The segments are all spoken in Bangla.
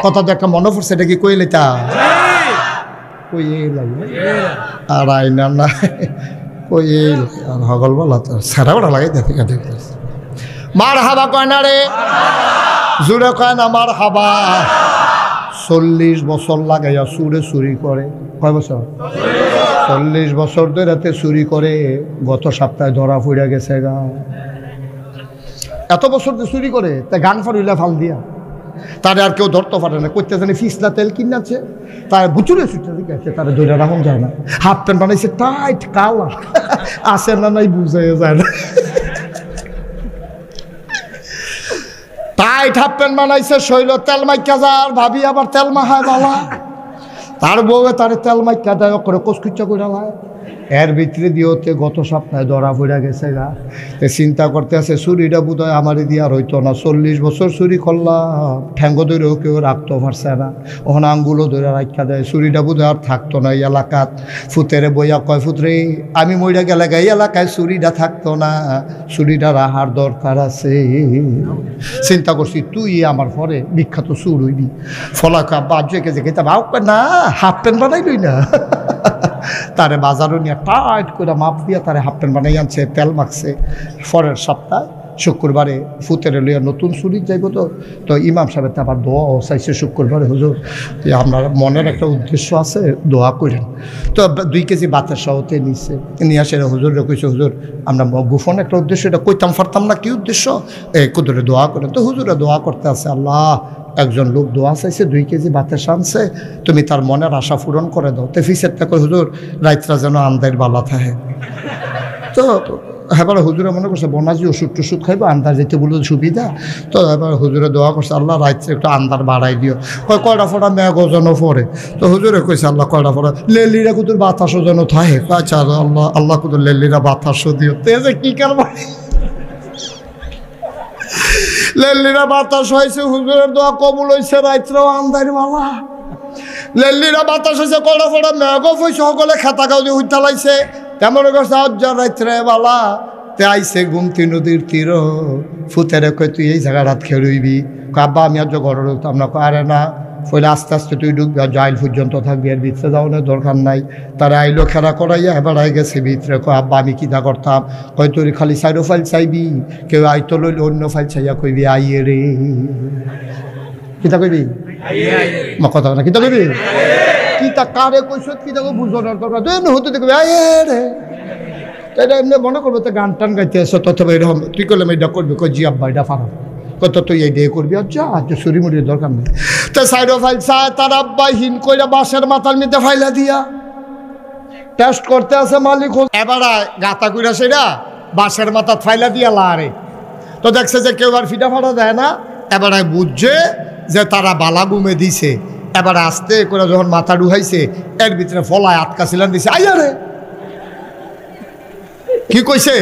কথা তো একটা মনে পড়ছে, এটা কি কইলে তা কইল আর আইনা না কইল আর হগল বলা তো সারা বড় লাগাই দেখে কাটে মার হাবা কয় না রে, জুড়ে কয় না মার হাবা। 40 বছর লাগাইয়া সুরে চুরি করে, কয় বছর? 40 বছর ধরে রাতে চুরি করে, গত সপ্তাহে ধরা পড়ে গেছে গা। এত বছর ধরে চুরি করে তা গান ফাড়িলা ফাল দিয়া, তারে আর কেউ ধরতে পারে না। করতে জানি ফিসলা তেল কিনাচ্ছে, তার বুচুরে ছুটে দিকে তারা ধরে রাখুন যায় না। হাফ প্যান্ট বানাইছে টাইট কালা, আসে না নাই বুঝে যায় না। টাইট হাফ প্যান্ট বানাইছে, শৈল তেল মাইকা যার, ভাবি আবার তেল মাখায় বালা, তার বউয়ে তার তেল মাইকা দেয় করে কচকুচ্চা করে লায়। এর ভিতরে দিয়েতে গত সপ্তাহে ধরা পড়ে গেছে গা। চিন্তা করতে আছে চুরিটা বোধ হয় আমারই দিয়ে আর হইতো না। 40 বছর চুরি করলাম, ঠ্যাঙ্গ ধরেও কেউ রাখতে পারছে না, ওখানে আঙ্গুলও ধরে রাখা দেয়। চুরিটা বোধ হয় আর থাকতো না এই এলাকাত। ফুতেরে বইয়া কয় ফুতরে আমি মইরা গেলে এই এলাকায় চুরিটা থাকতো না, চুরিটা রাহার দরকার আছে। চিন্তা করছি তুই আমার পরে বিখ্যাত চুর হইবি। ফলাকা বাজে গেছে খেতে ভাব না, হাফ প্যান্ট বানাইলই না। তারে বাজারও নিয়ে টাইট করে মাপ দিয়া তারে হাফ প্যান্ট বানাই আনছে, তেল মাখছে। পরের সপ্তাহ শুক্রবারে ফুতেরে লইয়া নতুন চুরি যাইব। তো ইমাম সাহেবের তো আবার দোয়াও চাইছে শুক্রবারে, হুজুর আপনার মনের একটা উদ্দেশ্য আছে, দোয়া করেন। তো 2 কেজি বাতের সহতে নিচ্ছে, নিয়ে আসে হুজুরে কইছে হুজুর আমরা গোপন একটা উদ্দেশ্য, এটা কইতাম পারতাম না কি উদ্দেশ্য, কুদরে দোয়া করেন। তো হুজুরে দোয়া করতে আছে, আল্লাহ একজন লোক দোয়া চাইছে 2 কেজি বাতের সানছে, তুমি তার মনের আশা পূরণ করে দাও। তো ফিসেরটা কই হুজুর রাইতরা যেন আন্দার বালা থাকে। তো এবার হুজুরে মনে করছে বনাজি ওষুধ টষুধ খাইবো, আন্দার যেতে বললো সুবিধা। তো এবার হুজুরে দোয়া করছে আল্লাহ রাইতে একটু আন্দার বাড়াই দিও। কয়টা ফোটা মেঘ যেন পড়ে। তো হুজুরে কইছে আল্লাহ কয়টা ফোটা লেলিরা কুতুর বাতাসও যেন থাকে। আচ্ছা আল্লাহ আল্লাহ কুতুর লেলিরা বাতাসও দিও। তো যে কি কারবা লেলিরা বাতাস হয়েছে, হুজুরের দোয়া কবুল হয়েছে, রাইতরাও আন্দার বালা। লেলিরা বাতাস হয়েছে, কয়টা ফোটা মেঘ হয়েছে, সকলে খেতা গাও দিয়ে উঠতে লাইছে। তেমন করছে আজ্জা রাইতরে বালা তে আইসে গুমতি নদীর তীর। ফুতেরে কই তুই এই জায়গা রাত খেলুইবি। আব্বা আমি আজ ঘরে ঢুকতাম না। আরে না, ফলে আস্তে আস্তে তুই ঢুকবি, আর জাইল পর্যন্ত থাকবি, এর ভিতরে যাওয়ানোর দরকার নাই। তারা আইলো খেলা করাইয়া এবার আই গেছে ভিতরে। আব্বা আমি কিতা করতাম? কই তুই খালি সাইডো ফাইল চাইবি, কেউ আইতো লইলে অন্য ফাইল চাইয়া কইবি আইয়ে রে। কিতা কইবি? মা কথা না কিতা কইবি? কিতা কারে কইছ কিতা বুঝানোর দরকার হতে দেখবি আইয়ে রে। এটা এমনি মনে করবো তো গান টান গাইতে আসো, তথবা এরকম তুই করলাম এটা করবি, কই জি আব্বা এটা ফারাম কত তুই এই দিয়ে করবি। আচ্ছা আচ্ছা চুরি মুড়ির দরকার নেই। তো সাইডো ফাইল চায় তার আব্বা হিন কইরা বাঁশের মাথার মধ্যে ফাইলা দিয়া টেস্ট করতে আছে মালিক। এবার গাতা কইরা সেটা বাঁশের মাথা ফাইলা দিয়া লারে। তো দেখছে যে কেউ আর ফিটা ফাটা দেয় না। এবার বুঝছে যে তারা বালা গুমে দিছে। এবার আস্তে করে যখন মাথা ডুহাইছে, এর ভিতরে ফলায় আটকা ছিলেন দিছে আইয়া রে। কি কইছে?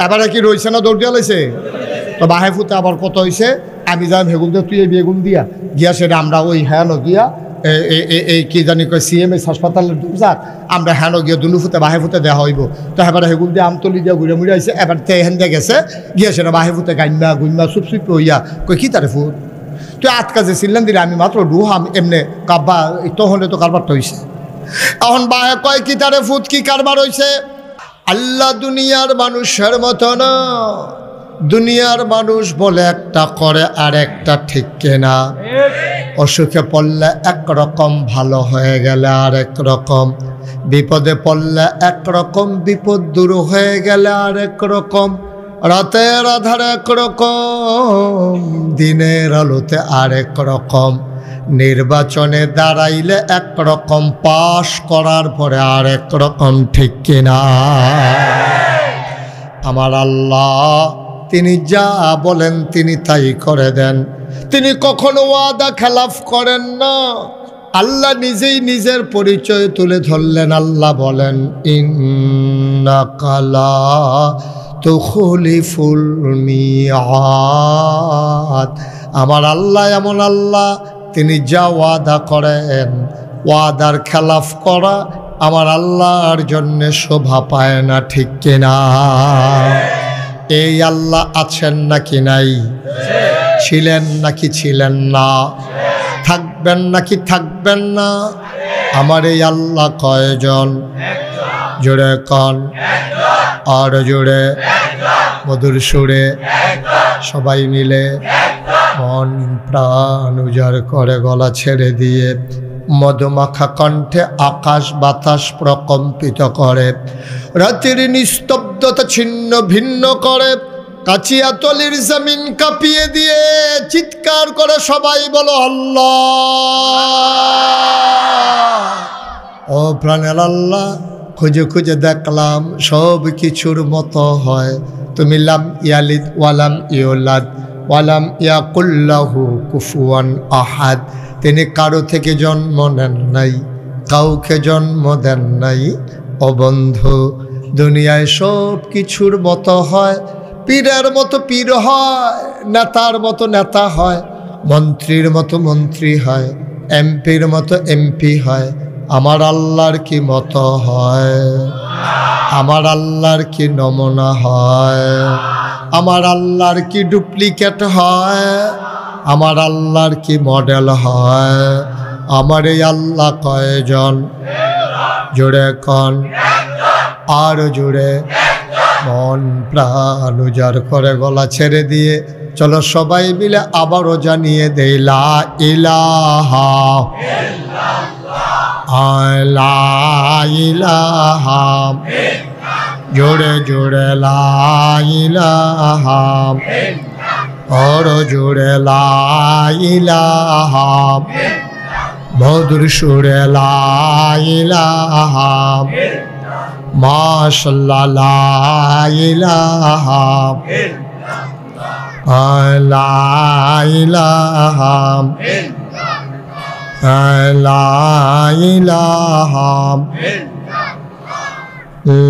এবারে কি রইছে না দৌড় দিয়া লাইছে? তো বাহে ফুতে আবার কত হয়েছে, আমি যাই হেগুন দিয়ে তুই এই বেগুন দিয়া গিয়া সেটা আমরা ওই হ্যান গিয়া এই কি জানি কয় CMS হাসপাতালের যাক আমরা হ্যান গিয়া দুনু ফুতে বাহে ফুতে দেওয়া হইব। তো এবার হেগুন দিয়ে আমতলি দিয়া ঘুরে মুড়ে আইছে। এবার তে হেন দিয়ে গেছে গিয়া সেটা বাহে ফুতে গাইমা গুইমা চুপ হইয়া কই কি তারে ফুট তুই আটকা যে ছিলেন দিলে আমি মাত্র ডুহাম এমনি কাব্বা তো হলে তো কারবারটা হয়েছে। এখন বাহে কয় কি তারে ফুট কি কারবার হয়েছে? আল্লাহ দুনিয়ার মানুষের মতো না, দুনিয়ার মানুষ বলে একটা করে আর একটা ঠিক কেনা। অসুখে পড়লে একরকম, ভালো হয়ে গেলে আর একরকম, বিপদে পড়লে একরকম, বিপদ দূর হয়ে গেলে আর একরকম, রাতের আধারে একরকম, দিনের আলোতে আর একরকম, নির্বাচনে দাঁড়াইলে একরকম, পাশ করার পরে আর একরকম, ঠিক কিনা? আমার আল্লাহ তিনি যা বলেন তিনি তাই করে দেন। তিনি কখনো ওয়াদা খেলাফ করেন না। আল্লাহ নিজেই নিজের পরিচয় তুলে ধরলেন। আল্লাহ বলেন ইন্নাকা লা তুখলিফুল মিআদ। আমার আল্লাহ এমন আল্লাহ, তিনি যা ওয়াদা করেন, ওয়াদার খেলাফ করা আমার আল্লাহর জন্যে শোভা পায় না, ঠিক কিনা? এই আল্লাহ আছেন নাকি নাই? ছিলেন নাকি ছিলেন না? থাকবেন নাকি থাকবেন না? আমার এই আল্লাহ কয়জন? জোরে কন, আর জোরে, মধুর সুরে, সবাই মিলে মন প্রাণ উজাড় করে গলা ছেড়ে দিয়ে মধুমাখা কণ্ঠে আকাশ বাতাস প্রকম্পিত করে, রাতের নিস্তব্ধতা ছিন্ন ভিন্ন করে, কাচিয়াতলির জমিন কাঁপিয়ে দিয়ে চিৎকার করে সবাই বলো আল্লাহ। ও প্রাণের আল্লাহ, খুঁজে খুঁজে দেখলাম সব কিছুর মতো হয়, তুমি লাম ইয়ালিদ ওয়ালাম ইউলাদ ওয়ালাম ইয়াকুল্লাহু কুফুয়ান আহাদ, তিনি কারো থেকে জন্ম নেন নাই, কাউকে জন্ম দেন নাই। ও বন্ধু, দুনিয়ায় সব কিছুর মতো হয়, পীরের মতো পীর হয়, নেতার মতো নেতা হয়, মন্ত্রীর মতো মন্ত্রী হয়, এমপির মতো এমপি হয়। আমার আল্লাহর কি মতো হয়? আমার আল্লাহর কি নমুনা হয়? আমার আল্লাহর কি ডুপ্লিকেট হয়? আমার আল্লাহর কি মডেল হয়? আমার এই আল্লাহ কয়জন? জোরে কন, আর জোরে, মন প্রাণ উজাড় করে গলা ছেড়ে দিয়ে চলো সবাই মিলে আবারও জানিয়ে দেই লা ইলাহা লা ইলাহা, জোরে জোরে লা ইলাহা, আর জোরে লা ইলাহা, মধুর সুরে লা ইলাহা, মাশাআল্লাহ লা ইলাহা লা ইলাহা লা ইলাহা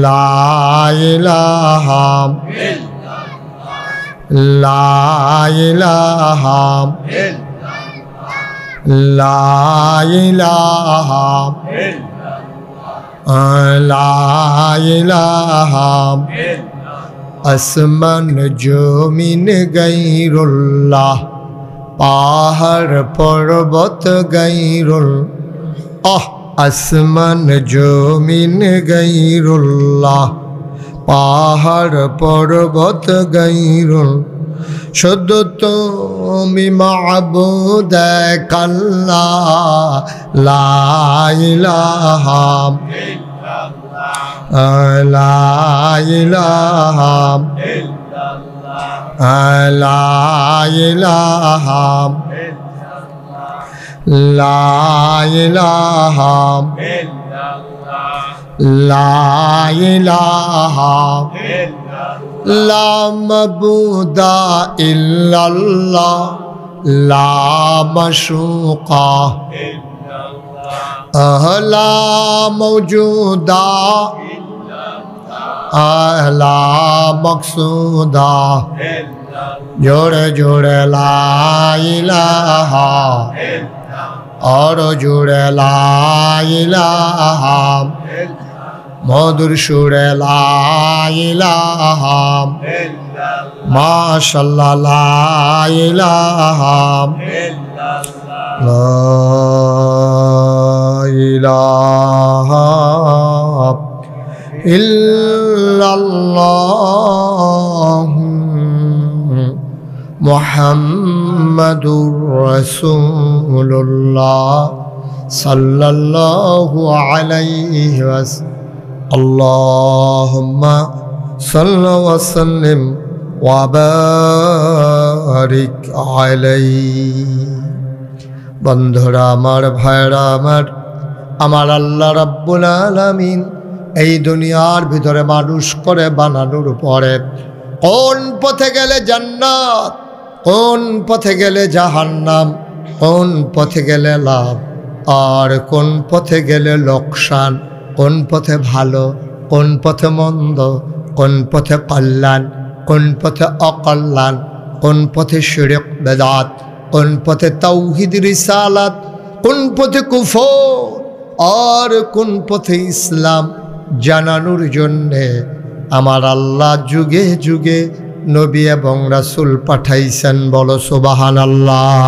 লা ইলাহা লা ইলাহা লা ইলাহা লা ইলাহা, আসমান জমিন গায়রুল্লাহ, পাহাড় পর্বত গায়রুল্লাহ, আসমান জমিন গায়রুল্লাহ, পাহাড় পর্বত গায়রুল্লাহ, শুধু তুমি মাবুদ এক আল্লাহ, লা ইলাহা লা ইলাহা লা ইলাহা লা ইলাহা লা ইলাহা লা মাবুদা ইল্লাল্লাহ, লা মাশুকা লা মওজুদা লা মকসুদা, জোরে জোরে লা ইলাহা, আর জোরে লা ইলাহা, মধুর সুরে লা ইলাহা, মাশাআল্লাহ লা ইলাহা লা ইলাহা ইল্লাল্লাহ মুহাম্মাদুর রাসূলুল্লাহ সাল্লাল্লাহু আলাইহি ওয়াসাল্লাম। আল্লাহুম্মা সাল্লি ওয়া সাল্লিম ওয়া বারিক আলাইহি। বন্ধুরা আমার, ভাইরা আমার, আমার আল্লাহ রাব্বুল আলামিন এই দুনিয়ার ভিতরে মানুষ করে বানানোর পরে কোন পথে গেলে জান্নাত, কোন পথে গেলে জাহান্নাম, কোন পথে গেলে লাভ আর কোন পথে গেলে লোকসান, কোন পথে ভালো, কোন পথে মন্দ, কোন পথে কল্যাণ, কোন পথে অকল্যাণ, কোন পথে শিরক বেদাত, কোন পথে তাওহীদ রিসালাত, কোন পথে কুফর আর কোন পথে ইসলাম জানানোর জন্যে আমার আল্লাহ যুগে যুগে নবী এবং রাসূল পাঠাইছেন। বলো সুবহানাল্লাহ।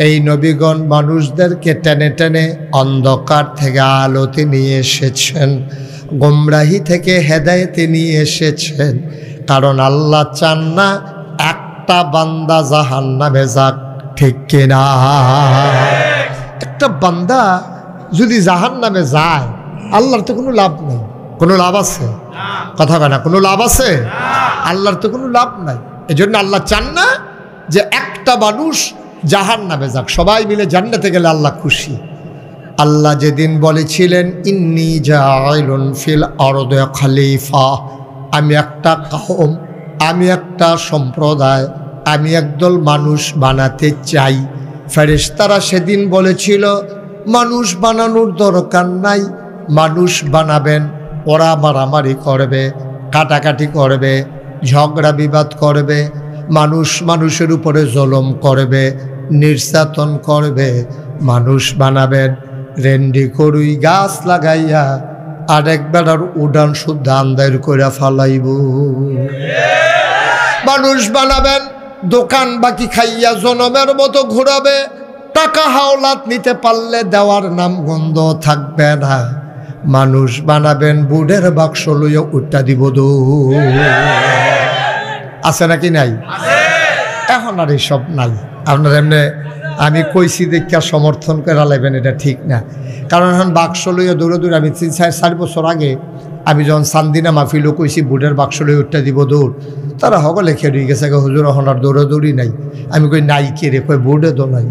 এই নবীগণ মানুষদেরকে টেনে টেনে অন্ধকার থেকে আলোতে নিয়ে এসেছেন, গোমরাহি থেকে হেদায়েতে নিয়ে এসেছেন। কারণ আল্লাহ চান না একটা বান্দা জাহান্নামে যাক, ঠিক কিনা? একটা বান্দা যদি জাহান্নামে যায় আল্লাহর তো কোনো লাভ নেই। কোনো লাভ আছে? কথা কয় না, কোনো লাভ আছে? আল্লাহর তো কোনো লাভ নাই। এই জন্য আল্লাহ চান না যে একটা মানুষ জাহান্নামে যাক, সবাই মিলে জান্নাতে গেলে আল্লাহ খুশি। আল্লাহ যেদিন বলেছিলেন ইন্নী জাইলুন ফিল আরদি খলিফা, আমি একটা কওম, আমি একটা সম্প্রদায়, আমি একদল মানুষ বানাতে চাই, ফেরেশতারা সেদিন বলেছিল মানুষ বানানোর দরকার নাই, মানুষ বানাবেন, ওরা মারামারি করবে, কাটাকাটি করবে, ঝগড়া বিবাদ করবে, মানুষ মানুষের উপরে জুলুম করবে, নির্যাতন করবে। মানুষ বানাবেন রেন্ডি করুই গাছ লাগাইয়া আরেক বেড়ার উড়ান শুদ্ধ আন্দার করে ফালাইব। মানুষ বানাবেন দোকান বাকি খাইয়া জনমের মতো ঘুরাবে, টাকা হাওলাত নিতে পারলে দেওয়ার নাম গন্ধ থাকবে না। মানুষ বানাবেন বুড়ের বাক্স লইয়া উঠা দিব দো। আছে নাকি নাই? এখন আর এইসব নাই। আপনার এমনি আমি কইছি দেখা সমর্থন করে লাইবেন, এটা ঠিক না। কারণ এখন বাক্স লইয়া দৌড়ে দৌড়ে, আমি 3-4 বছর আগে আমি যখন সান্দিনা মাহফিলও কইছি বুড়ের বাক্স লইয়া উঠা দিব দৌড়, তারা সকলে খেয়ে দিয়ে গেছে হুজুর এখন আর দৌড়াদৌড়ি নাই। আমি কই নাই কে রে? কই বুড়ে তো নাই।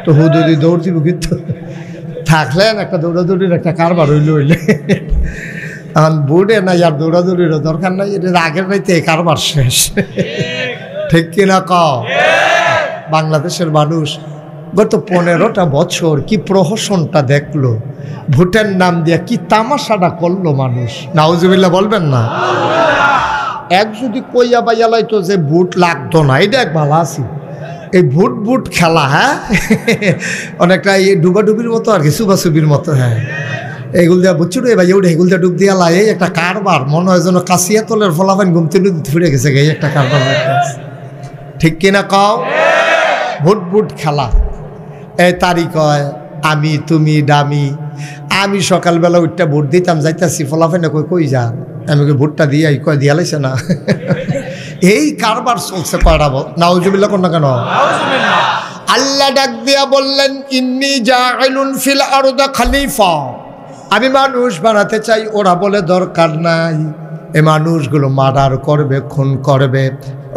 তো হুদুরি দৌড় দিব, কিন্তু থাকলেন একটা দৌড়াদৌড়ির একটা কারবার হইলে এখন বুড়ে নাই আর দৌড়াদৌড়িরও দরকার নাই। এটা আগের রাইতে কারবার শেষ, ঠিক কিনা কও? বাংলাদেশের মানুষ গত 15টা বছর কি প্রহসনটা দেখলো, ভোটের নাম দিয়া কি তামাশাটা করলো মানুষ। নাউজুবিল্লাহ বলবেন না? এক যদি কইয়া বাইয়া লাইতো যে ভোট লাগতো না, এটা এক ভালো আছি। এই ভোট ভোট খেলা, হ্যাঁ অনেকটা এই ডুবাডুবির মতো আর কি, সুবাসুবির মতো। হ্যাঁ এগুল দেওয়া বুঝছো রে ভাই, ওটা এগুল দিয়ে ডুব দিয়া লাই, এই একটা কারবার মনে হয় যেন কাশিয়া তলের ফলাফান ঘুমতে ফিরে গেছে এই একটা কারবার, ঠিক কিনা কও? ভোট ভোট খেলা। এই তারিখ হয় আমি তুমি ডামি, আমি সকালবেলা উঠটা ভোট দিতাম, যাইতাছি ফলাফানে কই কই যা, আমি ভোটটা দিয়ে কয় দিয়া লাইছে না। এই কারবার চলছে কয়টা। নাউজুবিল্লাহ কোন না কেন? আল্লাহ ডাক দিয়া বললেন ইন্নী জাইলুন ফিল আরদি খলিফা, আমি মানুষ বানাতে চাই। ওরা বলে দরকার নাই। এ মানুষগুলো মার্ডার করবে, খুন করবে,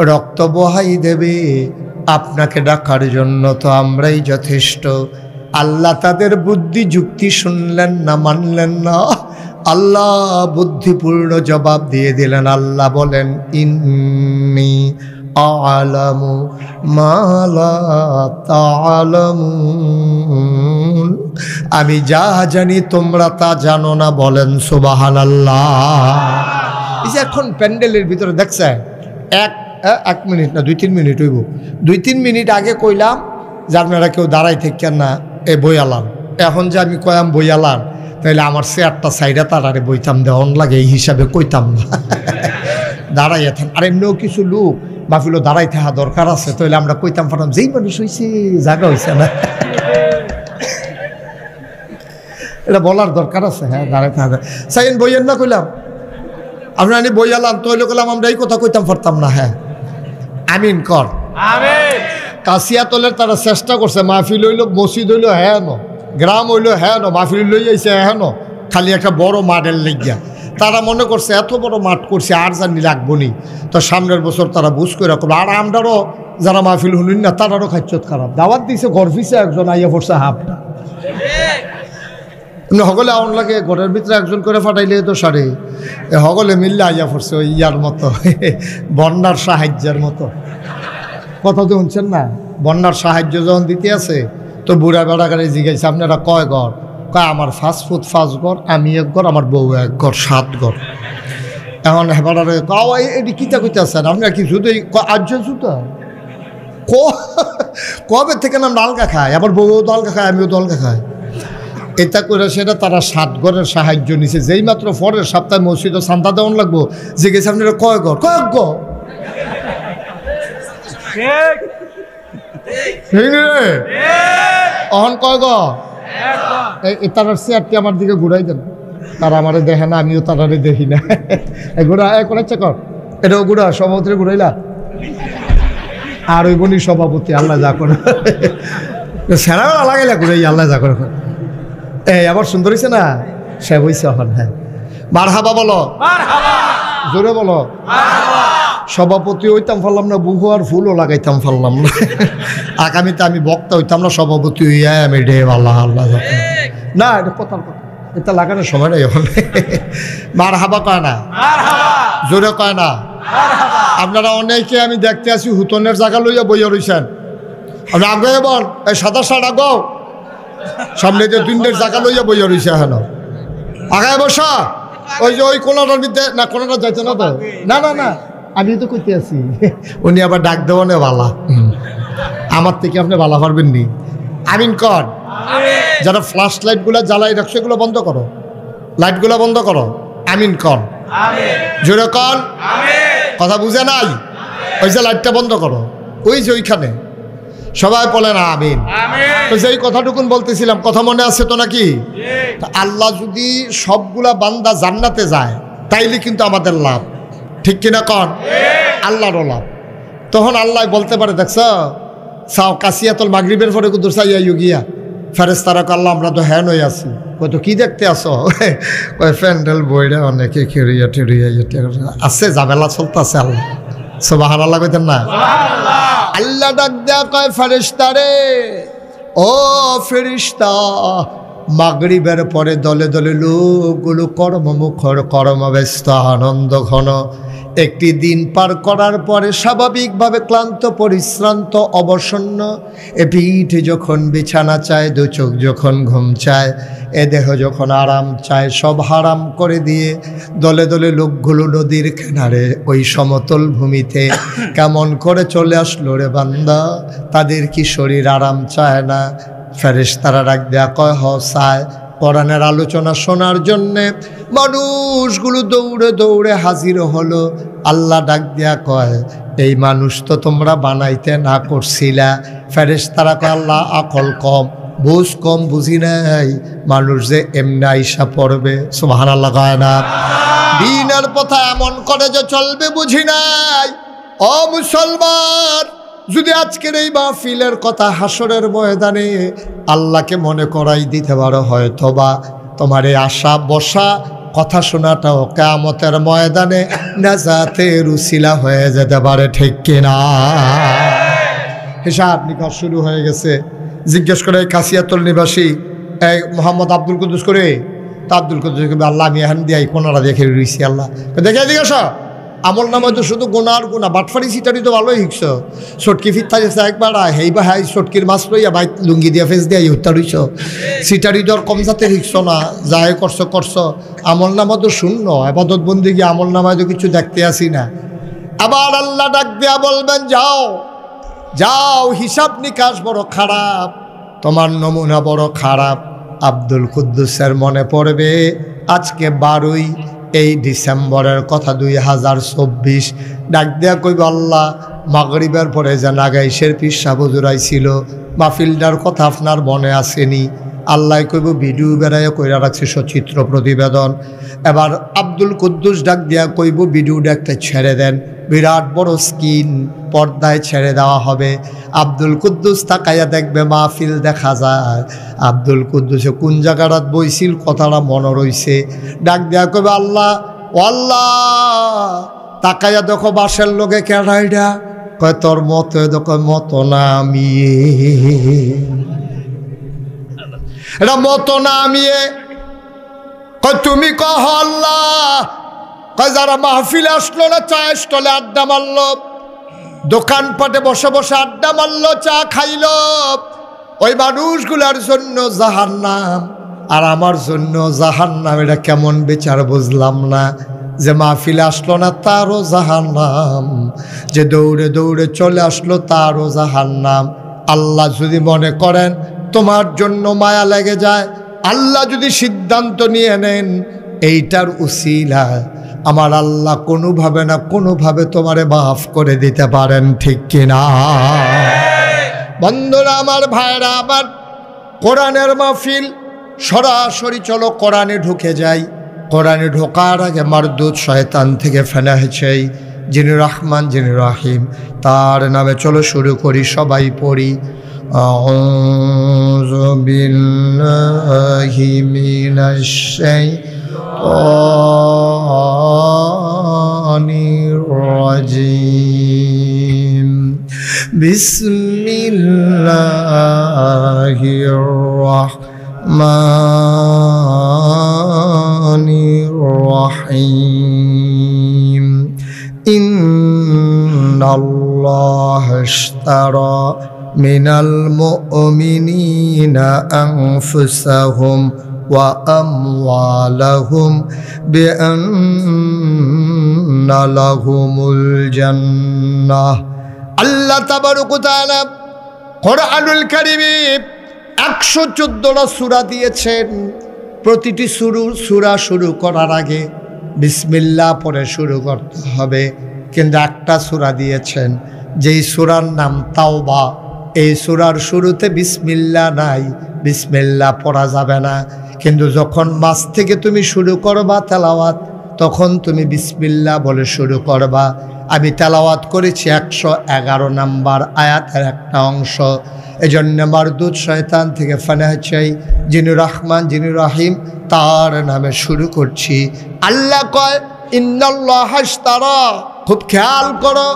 রক্ত বহাই দেবে। আপনাকে ডাকার জন্য তো আমরাই যথেষ্ট। আল্লাহ তাদের বুদ্ধি যুক্তি শুনলেন না, মানলেন না। আল্লাহ বুদ্ধিপূর্ণ জবাব দিয়ে দিলেন। আল্লাহ বলেন ইন্নী আ'লামু মা লা তা'লামুন, আমি যা জানি তোমরা তা জানো না। বলেন সুবহানাল্লাহ। এই যে এখন প্যান্ডেলের ভিতরে দেখছে এক মিনিট না 2-3 মিনিট হইব, 2-3 মিনিট আগে কইলাম যে আপনারা কেউ দাঁড়াই থাকেন না, এ বইয়ালাম। এখন যে আমি কয়াম বইয়ালাম, তাইলে আমার চেয়ারটা সাইডে তারারে বইতাম দেওয়ান লাগে, এই হিসাবে কইতাম না। দাঁড়াইয়া থান। আর এমনিও কিছু লোক মাহফিলও দাঁড়াই থাকা দরকার আছে, তাহলে আমরা কইতাম পারতাম যেই মানুষ হয়েছে জায়গা হয়েছে না, এটা বলার দরকার আছে। হ্যাঁ দাঁড়াই থাকা সাইন বইয়ের না কইলাম, আপনার আমি বইয়ালাম তৈলে করলাম, আমরা এই কথা কইতাম পারতাম না। হ্যাঁ আমিন কর। কাশিয়াতলের তারা চেষ্টা করছে, মাহফিল হইল, মসজিদ হইল, হ্যাঁ ন গ্রাম হইল, হ্যাঁ ন মাহফিল লই আইছে, হ্যাঁ ন খালি একটা বড় মাঠের লেগিয়া তারা মনে করছে এত বড় মাঠ করছে আর জানি লাগবো নি, তো সামনের বছর তারা বুঝ করে রাখবো। আর আমরারও যারা মাহফিল শুনুন না তারারও খাচ্ছত খারাপ। দাওয়াত দিছে ঘর ফিসে একজন আইয়া পড়ছে হাফটা, সকলে আউন লাগে ঘরের ভিতরে একজন করে ফাটাইলে তো সারে সকলে মিললে আইয়া পড়ছে ওই ইয়ার মতো, বন্যার সাহায্যের মতো। কথা তো শুনছেন না? বন্যার সাহায্য যখন দিতে আছে তো বুড়া বেড়াকারে জিজ্ঞাসা আপনারা কয় ঘর? কয় আমার 5 ফুট 5 ঘর, আমি 1 ঘর, আমার বউ 1 ঘর, 7 ঘর। এখন হেবারে এটি কিতা কইতে আছেন আপনারা? কি শুধু আর্য জুতা কবে থেকে নাম ডালকা খায়, আবার বউও ডালকা খায়, আমিও ডালকা খাই। এটা করে সেটা তারা 7 ঘরের সাহায্য নিছে। যেই মাত্র পরের সপ্তাহে মসজিদে চান্দা দেওয়ান লাগবো, জিজ্ঞেস আপনারা কয় ঘর? কয়েক ঘর। ঠিক রে? অহন কয় গো এই তারার চেয়ারটি আমার দিকে ঘুরাই দেন। তারা আমারে দেখে না, আমিও তারারে দেখি না। ঘুরা করে চেকর, এটাও ঘুরা, সভাপতি ঘুরাইলা। আর ওই বনি সভাপতি, আল্লাহ যা করে সেরা লাগাইলা ঘুরাই, আল্লাহ যা করে। এই আবার সুন্দর হয়েছে না, সে হয়েছে এখন। হ্যাঁ, মারহাবা বলো, জোরে বলো। সভাপতি হইতাম পারলাম না, বহু আর ফুলও লাগাইতাম পারলাম না। আগামীতে আমি বক্তা হইতাম না, সভাপতি হইয়া আমি ডে আল্লাহ আল্লাহ না, এটা কথার কথা, এটা লাগানোর সময় নাই এখন। মারহাবা কয় না, জোরে কয় না। আপনারা অনেকে আমি দেখতে আসি হুতনের জায়গা লইয়া বইয়া রইছেন। আপনি আগে বল, এই সাদা শার্ট আগো, সামনে যে দুইনের জায়গা লইয়া বইয়া রইছে এখন। আগায় বসা, ওই যে ওই কোনাটার মধ্যে না, কোনাটা যাইছে না তো, না না না, আমি তো কইতে আছি। উনি আবার ডাক দেবো না বালা, আমার থেকে আপনি বালা পারবেন নি। আমিন কর। যারা ফ্ল্যাশ লাইটগুলো জ্বালাই রাখছে এগুলো বন্ধ করো, লাইটগুলো বন্ধ করো। আমিন কর, জোরে কর। কথা বুঝে নাই? ওই যে লাইটটা বন্ধ করো, ওই যে ওইখানে সবাই বলেন আমিন। তো সেই কথাটুকুন বলতেছিলাম, কথা মনে আছে তো নাকি? আল্লাহ যদি সবগুলা বান্দা জান্নাতে যায় তাইলে কিন্তু আমাদের লাভ, ঠিক কিনা কন? আল্লাহরও লাভ। তখন আল্লাহ বলতে পারে, দেখছ সাও কাশিয়াতল মাগরিবের পরে কুদুর চাইয়া গিয়া ফেরেশতারা আল্লাহ আমরা তো হ্যান হয়ে আছি। কত কি দেখতে আসো? কয় প্যান্ডেল বইরা অনেকে খেরিয়া টেরিয়া আছে, ঝামেলা চলতেছে। আল্লাহ সুবহানাল্লাহ কইতেন না? আল্লাহ ডাক দেয়া কয়, ফেরেশতারে, ও ফেরেশতা, মাগরিবের পরে দলে দলে লোকগুলো কর্মমুখর, কর্মব্যস্ত, আনন্দ ঘন। একটি দিন পার করার পরে স্বাভাবিকভাবে ক্লান্ত, পরিশ্রান্ত, অবসন্ন, এ পিঠ যখন বিছানা চায়, দু চোখ যখন ঘুম চায়, এ দেহ যখন আরাম চায়, সব হারাম করে দিয়ে দলে দলে লোকগুলো নদীর কিনারে ওই সমতল ভূমিতে কেমন করে চলে আসলো রে বান্দা? তাদের কি শরীর আরাম চায় না? ফেরেশতারা ডাক দেয়া কয়, হ চায়। কোরআনের আলোচনা শোনার জন্যে মানুষগুলো দৌড়ে দৌড়ে হাজির হলো। আল্লাহ ডাক দেয়া কয়, এই মানুষ তো তোমরা বানাইতে না করছিলা। ফেরেশতারা কয়, আল্লাহ আকল কম, বুঝ কম, বুঝি নাই, মানুষ যে এমনি আইসা পড়বে। সুবহানাল্লাহ কয় না? দিনের পথে এমন করে যে চলবে বুঝি নাই। ও মুসলমান, যদি আজকের এই মাহফিলের কথা হাসরের ময়দানে আল্লাহকে মনে করাই দিতে পারো, হয়তোবা তোমার এই আশা বসা কথা শোনাটাও কিয়ামতের ময়দানে নাজাতের উসিলা হয়ে যেতে পারে, ঠিক কিনা? হিসাব নিকাশ শুরু হয়ে গেছে। জিজ্ঞেস করে কাশিয়াতুল নিবাসী এই মোহাম্মদ আব্দুল কুদ্দুস করে, তা আব্দুল কুদ্দুস আল্লাহ আমি এখান দিয়ে কোনারা দেখে রয়েছি। আল্লাহ দেখে জিজ্ঞাস, আমল নামায় তো শুধু গোনার গোনা, বাটফারি সিটারি তো ভালোই শিখছ। সটকি ফিরতা গেছে একবার, হেই বা হাই সটকির মাছ লইয়া বাই লুঙ্গি দিয়া ফেস দিয়া হত্যা রইছ। সিটারি দর কম যাতে শিখছ না, যাই করছো করছো। আমল নামা তো শূন্য, আবাদত বন্দিগি আমল নামায় তো কিছু দেখতে আসি না। আবার আল্লাহ ডাক দিয়া বলবেন, যাও যাও, হিসাব নিকাশ বড় খারাপ, তোমার নমুনা বড় খারাপ। আব্দুল কুদ্দুসের মনে পড়বে আজকে 12ই এই ডিসেম্বরের কথা, 2024। ডাক দেয়া কইব, আল্লাহ মাগরিবের পরে যে নাগাইশের পিসা হুজুর ছিল, মাহফিলটার কথা আপনার মনে আসেনি? আল্লাহ কইব, ভিডিও বেড়াইয়া কইরা রাখছে সচিত্র প্রতিবেদন। এবার আব্দুল কুদ্দুস ডাক দিয়া কইব, ভিডিওটা একটা ছেড়ে দেন, বিরাট বড় স্ক্রিন পর্দায় ছেড়ে দেওয়া হবে। আব্দুল কুদ্দুস তাকাইয়া দেখবে মাহফিল দেখা যায়। আব্দুল কুদ্দুসে কোন জায়গাটাত বইছিল কথাটা মনে রইছে। ডাক দেয়া কইবে, আল্লাহ ও আল্লাহ, তাকাইয়া দেখো বাসের লোকে কেডাইডা? কয় তোর মতো, দেখো মতো নামিয়ে, এটা মতো নামিয়ে। কয় তুমি কহ আল্লাহ? কয় যারা মাহফিলে আসলো না, চা স্টলে আড্ডা মারলো, দোকানপাটে বসে বসে আড্ডা মারলো, চা খাইলো, ওই মানুষগুলার জন্য জাহান্নাম আর আমার জন্য জাহান্নাম। এটা কেমন বিচার বুঝলাম না? যে মাহফিলে আসলো না তারও জাহান্নাম, যে দৌড়ে দৌড়ে চলে আসলো তারও জাহান্নাম। আল্লাহ যদি মনে করেন তোমার জন্য মায়া লেগে যায়, আল্লাহ যদি সিদ্ধান্ত নিয়ে নেন এইটার উসিলা, আমার আল্লাহ কোনোভাবে না কোনোভাবে তোমারে মাফ করে দিতে পারেন, ঠিক কিনা? বন্ধুরা আমার, ভাইরা আমার, কোরআনের মাহফিল সরাসরি চলো কোরআনে ঢুকে যাই। কোরআনে ঢোকার আগে মারদুদ শয়তান থেকে ফেনা হয়েছে যিনি রহমান যিনি রহিম, তার নামে চলো শুরু করি, সবাই পড়ি। আউযু বিল্লাহি মিনাশ শাইতানির রাজিম। বিসমিল্লাহির রাহমানির রাহিম। ইন্নাল্লাহা ইশতারা মিনাল মুমিনিনা আনফুসাহুম ওয়া আমওয়ালাহুম বিআন্না লাহুমুল জান্নাহ। আল্লাহ তাবারক ওয়া তাআলা কোরআনুল কারীমে 114টা সূরা দিয়েছেন। প্রতিটি সূরা শুরু করার আগে বিসমিল্লাহ পড়ে শুরু করতে হবে, কিন্তু একটা সূরা দিয়েছেন যেই সূরার নাম তাওবা। এই সূরার শুরুতে বিসমিল্লাহ নাই, বিসমিল্লাহ পড়া যাবে না। কিন্তু যখন মাঝ থেকে তুমি শুরু করবা তেলাওয়াত, তখন তুমি বিসমিল্লাহ বলে শুরু করবা। আমি তেলাওয়াত করেছি 111 নম্বর আয়াতের একটা অংশ। এজন্য মারদুদ শয়তান থেকে ফানাহ চাই, যিনি রহমান যিনি রহিম, তার নামে শুরু করছি। আল্লাহ কয় ইন্নাল্লাহা ইশতারা, খুব খেয়াল করো,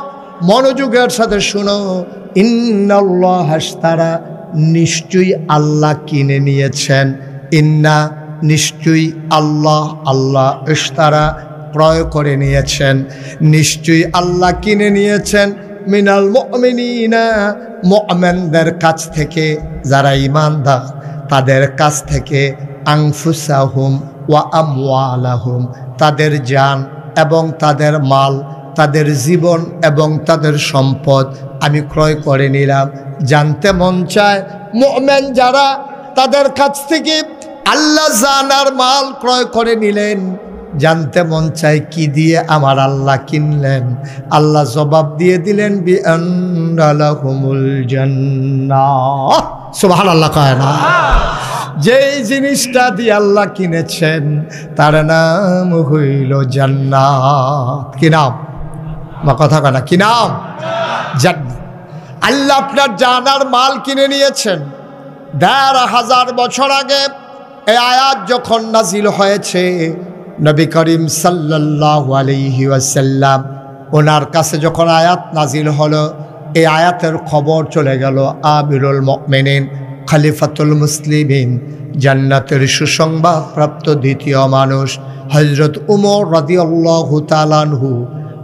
মনোযোগের সাথে শুনো। ইন্নাল্লাহা ইশতারা, নিশ্চয়ই আল্লাহ কিনে নিয়েছেন। ইন্না, নিশ্চয়ই, আল্লাহ, আল্লাহ, ইশতারা, ক্রয় করে নিয়েছেন। নিশ্চয়ই আল্লাহ কিনে নিয়েছেন মিনাল মুমিনিনা, মুমিনদের কাছ থেকে, যারা ঈমানদার তাদের কাছ থেকে, আনফুসাহুম ওয়া আমওয়ালাহুম, তাদের জান এবং তাদের মাল, তাদের জীবন এবং তাদের সম্পদ আমি ক্রয় করে নিলাম। জানতে মন চায় মুমিন যারা, তাদের কাছ থেকে আল্লাহ জান আর মাল ক্রয় করে নিলেন। জানতে মন চায় কি দিয়ে আমার আল্লাহ কিনলেন। আল্লাহ জবাব দিয়ে দিলেন বিআন্না লাহুমুল জান্নাহ। সুবহানাল্লাহ কয় না? যেই জিনিসটা দিয়ে আল্লাহ কিনেছেন তার নাম হইল জান্নাত। কি নাম? মা কথা কয় না, কি নাম? জান্নাত। আল্লাহ আপনার জানার মাল কিনে নিয়েছেন। ১৫০০ বছর আগে এই আয়াত যখন নাজিল হয়েছে, নবী করিম সাল্লাল্লাহু আলাইহি ওয়াসাল্লাম ওনার কাছে যখন আয়াত নাজিল হলো, এই আয়াতের খবর চলে গেল আমিরুল মুমিনিন, খলিফাতুল মুসলিমিন, জান্নাতের সুসংবাদ প্রাপ্ত দ্বিতীয় মানুষ হযরত উমর রাদিয়াল্লাহু তাআলা আনহু,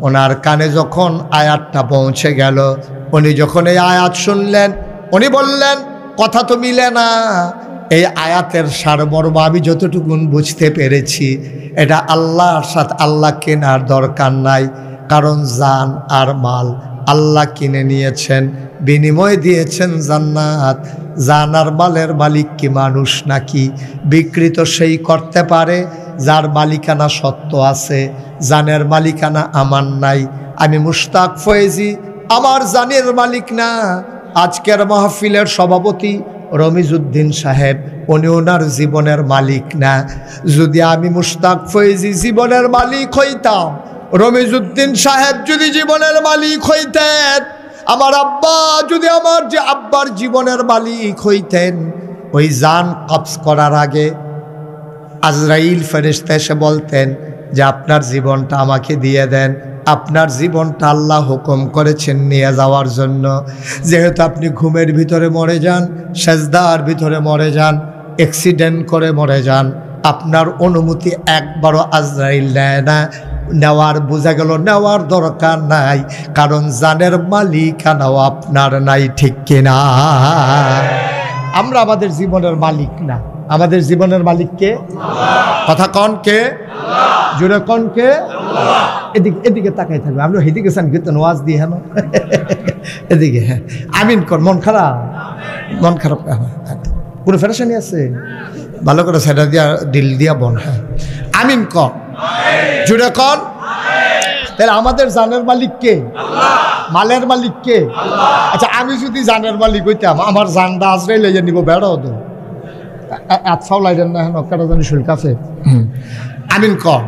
ওনার কানে যখন আয়াতটা পৌঁছে গেল, উনি যখন এই আয়াত শুনলেন, উনি বললেন কথা তো মিলে না। এই আয়াতের সারমর্ম আমি যতটুকু বুঝতে পেরেছি, এটা আল্লাহর সাথে আল্লাহ কেনার দরকার নাই, কারণ জান আর মাল আল্লাহ কিনে নিয়েছেন, বিনিময় দিয়েছেন জান্নাত। জান আর মালের মালিক কি মানুষ নাকি? বিকৃত সেই করতে পারে যার মালিকানা সত্য আছে, জানের মালিকানা আমার নাই। আমি মুশতাক ফয়েজি আমার জানের মালিক না। আজকের মাহফিলের সভাপতি রমিজউদ্দিন সাহেব, উনি ওনার জীবনের মালিক না। যদি আমি মুশতাক ফয়েজি জীবনের মালিক হইতাম, রমিজউদ্দিন সাহেব যদি জীবনের মালিক হইতেন, আমার আব্বা যদি আমার যে আব্বার জীবনের মালিক হইতেন, ওই জান কবজ করার আগে আজরাইল ফেরেশতা এসে বলতেন যে আপনার জীবনটা আমাকে দিয়ে দেন। আপনার জীবনটা আল্লাহ হুকুম করেছেন নিয়ে যাওয়ার জন্য। যেহেতু আপনি ঘুমের ভিতরে মরে যান, সেজদার ভিতরে মরে যান, অ্যাক্সিডেন্ট করে মরে যান, আপনার অনুমতি একবারও আজরাইল নেয় না। নেওয়ার বোঝা গেল নেওয়ার দরকার নাই, কারণ জানের মালিকানাও আপনার নাই, ঠিক কিনা? আমরা আমাদের জীবনের মালিক না। আমাদের জীবনের মালিক কে? কথা কন কে? জোরে কন কে? এদিকে এদিকে তাকাই থাকবে। আমরা এদিকে চান কিন্তু ওয়াজ দিয়ে হেন এদিকে। হ্যাঁ, আমিন কর। মন খারাপ? মন খারাপ কোনো ফেরেশানি আছে? ভালো করে সেটা দিয়া দিল দিয়া বন। হ্যাঁ, আমিন কর, জোরে কর। তাহলে আমাদের জানের মালিক কে? মালের মালিক কে? আচ্ছা, আমি যদি জানের মালিক হইতাম আমার জানটা আজরাইল লেগে নিব বেড়াও তো আচ্ছাও লাইলেন না হেন কারা জানি শরীর কাছে আমিন কর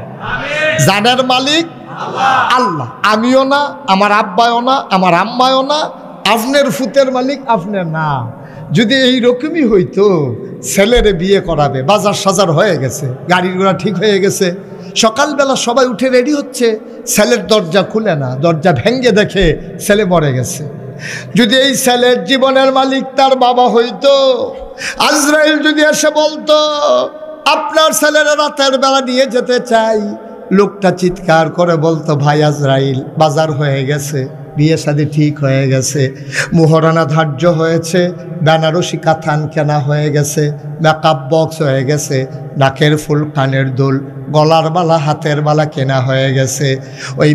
জানের মালিক আল্লাহ আমিও না আমার আব্বায়ও না আমার আম্মায়ও না আপনার ফুতের মালিক আপনার না যদি এইরকমই হইতো ছেলেরে বিয়ে করাবে বাজার সাজার হয়ে গেছে গাড়ির ঘোড়া ঠিক হয়ে গেছে সকালবেলা সবাই উঠে রেডি হচ্ছে ছেলের দরজা খুলে না দরজা ভেঙ্গে দেখে ছেলে মরে গেছে যদি এই ছেলের জীবনের মালিক তার বাবা হইতো আজরাইল যদি এসে বলতো আপনার ছেলের রাতের বেলা নিয়ে যেতে চাই লোকটা চিৎকার করে বলতো ভাই আজরাইল বাজার হয়ে গেছে বিয়ে শাদী ঠিক হয়ে গেছে মোহরানা ধার্য হয়েছে বেনারসি কাথান কেনা হয়ে গেছে মেকআপ বক্স হয়ে গেছে নাকের ফুল কানের দুল গলার বালা হাতের বালা কেনা হয়ে গেছে ওই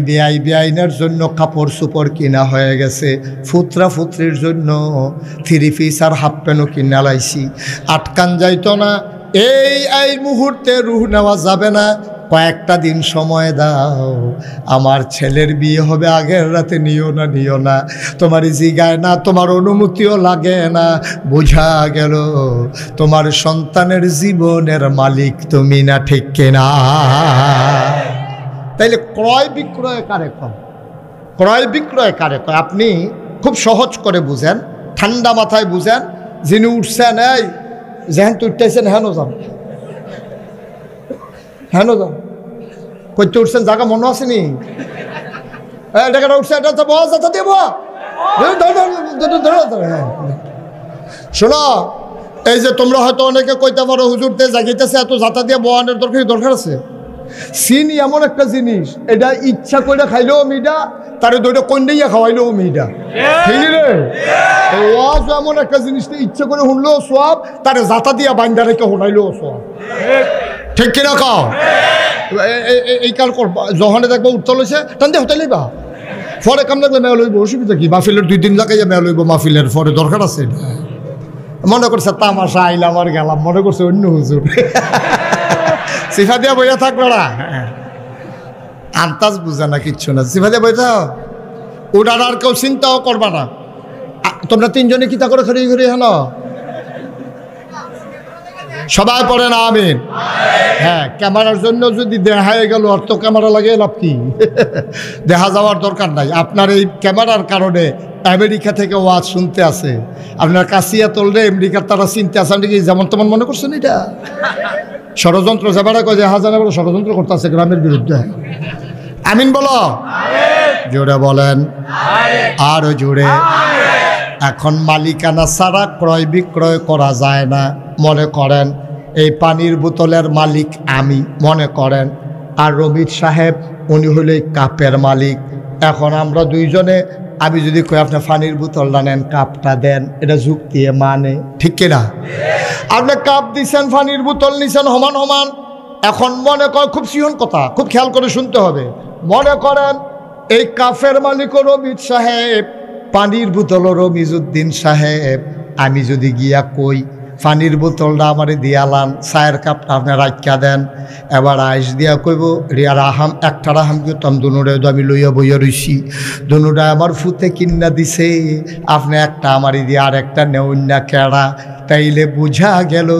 বেআইনের জন্য কাপড় চোপড় কিনা হয়ে গেছে ফুতরা ফুতরির জন্য থ্রি পিস আর হাফ প্যান্টও কিনা লাইছি আটকান যাইতো না এই মুহূর্তে রুহ নেওয়া যাবে না কয়েকটা দিন সময় দাও আমার ছেলের বিয়ে হবে আগের রাতে নিও না তোমার জিগায় না তোমার অনুমতিও লাগে না বোঝা গেল তোমার সন্তানের জীবনের মালিক তুমি না ঠিক কিনা তাইলে ক্রয় বিক্রয় কারে কয় ক্রয় বিক্রয় কারে কয় আপনি খুব সহজ করে বুঝেন ঠান্ডা মাথায় বুঝেন যিনি উঠছেন এই যেহেন তুইতেছেন হেন যান হেন যান কইতে উঠছেন জায়গা মনে আসেনি টাকাটা উঠছে এটা তো বস আচ্ছা দেব শোনো এই যে তোমরা হয়তো অনেকে কইতে পারো হুজুরতে জাগিতেছে এত জাতা দিয়ে বয়ানের দরকার আছে চিনি এমন একটা জিনিস এটা ইচ্ছা করে খাইলেও মিডা তারে দুইটা কন্যাইয়া খাওয়াইলেও মিডা ঠিক রে ওয়াজ এমন একটা জিনিস ইচ্ছা করে শুনলেও সব তারে জাতা দিয়া বান্ধা রেখে শোনাইলেও সব ঠিক কিনা কাও এই কাল করবা যখন দেখবো উঠতে লইছে টান দিয়ে হতে লইবা পরে কাম লাগলে মেয়া লইব অসুবিধা কি মাহফিলের 2 দিন লাগাইয়া মেয়া লইব মাহফিলের পরে দরকার আছে মনে করছে তামাশা আইলাম আর গেলাম মনে করছে অন্য হুজুর সিফা দিয়া বইয়া থাকবে না আন্তাজ বুঝে না কিচ্ছু না সিফা দিয়া বইতে ওটার আর কেউ চিন্তাও করবা না তোমরা তিনজনে কিতা করে খড়ি ঘুরি হেন সবাই পড়ে না আমিন হ্যাঁ ক্যামেরার জন্য যদি দেখায় গেল আর তো ক্যামেরা লাগিয়ে লাভ কি দেখা যাওয়ার দরকার নাই আপনার এই ক্যামেরার কারণে আমেরিকা থেকে ওয়াজ শুনতে আসে আপনার কাছিয়া তোলরে আমেরিকার তারা চিনতে আসেন নাকি যেমন তেমন মনে করছেন এটা ষড়যন্ত্র যাবারা কয় যে হাজার ষড়যন্ত্র করতে আছে গ্রামের বিরুদ্ধে আমিন বলো জোরে বলেন আরো জোরে এখন মালিকানা ছাড়া ক্রয় বিক্রয় করা যায় না মনে করেন এই পানির বোতলের মালিক আমি মনে করেন আর রবির সাহেব উনি হলো এই কাপের মালিক এখন আমরা দুইজনে আমি যদি কই আপনি পানির বোতলটা নেন কাপটা দেন এটা যুক্তি মানে ঠিক কিনা আপনি কাপ দিচ্ছেন পানির বোতল নিছেন সমান এখন মনে করেন খুব সিহন কথা খুব খেয়াল করে শুনতে হবে মনে করেন এই কাপের মালিকও রবির সাহেব পানির বোতলও রমিজউদ্দিন সাহেব আমি যদি গিয়া কই পানির বোতলটা আমারে দিয়ালান চায়ের কাপটা আপনি রাখা দেন এবার আইস দিয়া কইব রিয়ার আহাম একটা আহাম করতাম দুনুরে আমি লইয়া বইয়া রইছি দুনুরা আমার ফুতে কিন্না দিছে আপনি একটা আমারই দিয়ে আর একটা নেউন না কেড়া তাইলে বুঝা গেল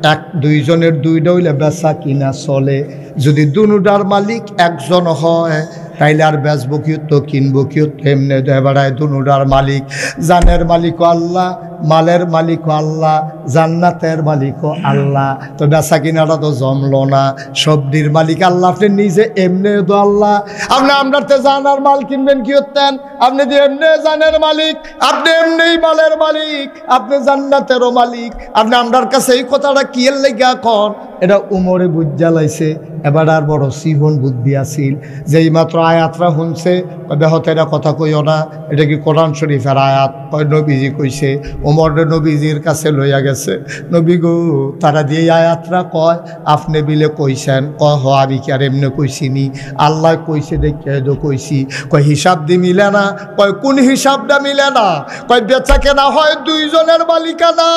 এক দুইজনের দুইটা হইলে বেচা কিনা চলে যদি দুনুটার মালিক একজন হয় তাইলে আর বেচবো কিও তো কিনবো কিও এমনি বেড়ায় দুনুটার মালিক জানের মালিকও আল্লাহ মালের মালিকও আল্লাহ জান্নাতের মালিকও আল্লাহ তো বেচা কিনাটা তো জমলো না সবজির মালিক আল্লাহ আপনি নিজে এমনি তো আল্লাহ আপনি আপনারতে জানার মাল কিনবেন কি হতেন আপনি যে এমনি জানের মালিক আপনি এমনি মালের মালিক আপনি জান্নাতেরও মালিক আপনি আপনার কাছে এই কথাটা কি এর লেগা কর এটা উমরে বুঝা লাইছে এবার আর বড় সিহন বুদ্ধি আসিল যেই মাত্র আয়াতরা শুনছে বেহতেরা কথা কইও না এটা কি কোরআন শরীফের আয়াত কয় নবীজি কইছে উমর নবীজির কাছে লইয়া গেছে নবী গো তারা দিয়ে আয়াতরা কয় আপনি বিলে কইছেন কয় হ আমি কি আর এমনি কইছিনি আল্লাহ কইছে দেখে দো কইছি কয় হিসাব দি মিলে না কয় কোন হিসাবটা মিলে না কয় বেচা কেনা হয় দুইজনের মালিকানা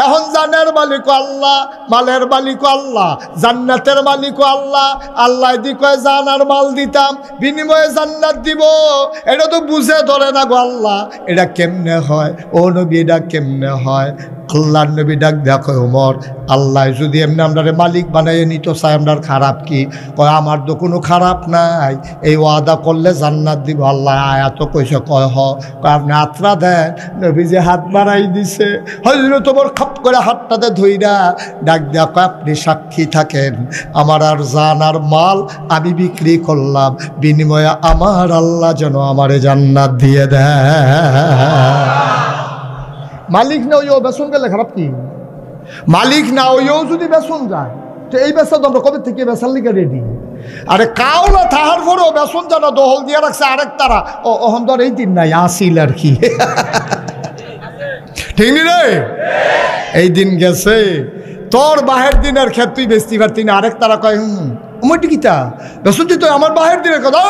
এখন জানের মালিক আল্লাহ, মালের মালিকও আল্লাহ, জান্নাতের মালিকও আল্লাহ। আল্লাহ দি কয় জান আর মাল দিতাম, বিনিময়ে জান্নাত দিব। এটা তো বুঝে ধরে না গো আল্লাহ, এটা কেমনে হয় ও নবী, এটা কেমনে হয়? আল্লাহর নবী ডাক দেখো ওমর, আল্লাহ যদি এমনি আমরা মালিক বানাইয়ে নিত চাই, আমরার খারাপ কি? কয় আমার তো কোনো খারাপ নাই, এই ওয়াদা করলে জান্নাত দিব। আল্লাহ আয়াত কইছে, কয় আপনি হাতটা দেন। নবী যে হাত বাড়াই দিছে, হযরত ওমর খাপ করে হাতটাতে ধইরা ডাক দেয়া কয় আপনি সাক্ষী থাকেন, আমার আর জান আর মাল আমি বিক্রি করলাম, বিনিময়ে আমার আল্লাহ যেন আমারে জান্নাত দিয়ে দেয়। মালিক না ওইও বেসন গেলে খারাপ কি? মালিক না ওইও যদি বেসন যায়, তো এই বেসন তো আমরা কবে থেকে বেসার লিগে রেডি। আরে কাউলা তাহার পরেও বেসন জানা দহল দিয়ে রাখছে আরেক তারা, ও ওহন ধর এই দিন নাই আসিল আর কি। ঠিক নি রে? এই দিন গেছে, তোর বাহের দিনের ক্ষেত তুই বেচতে পারতি না, আরেক তারা কয় আমার টিকিটা বেসন দিত আমার বাহের দিনের কথা।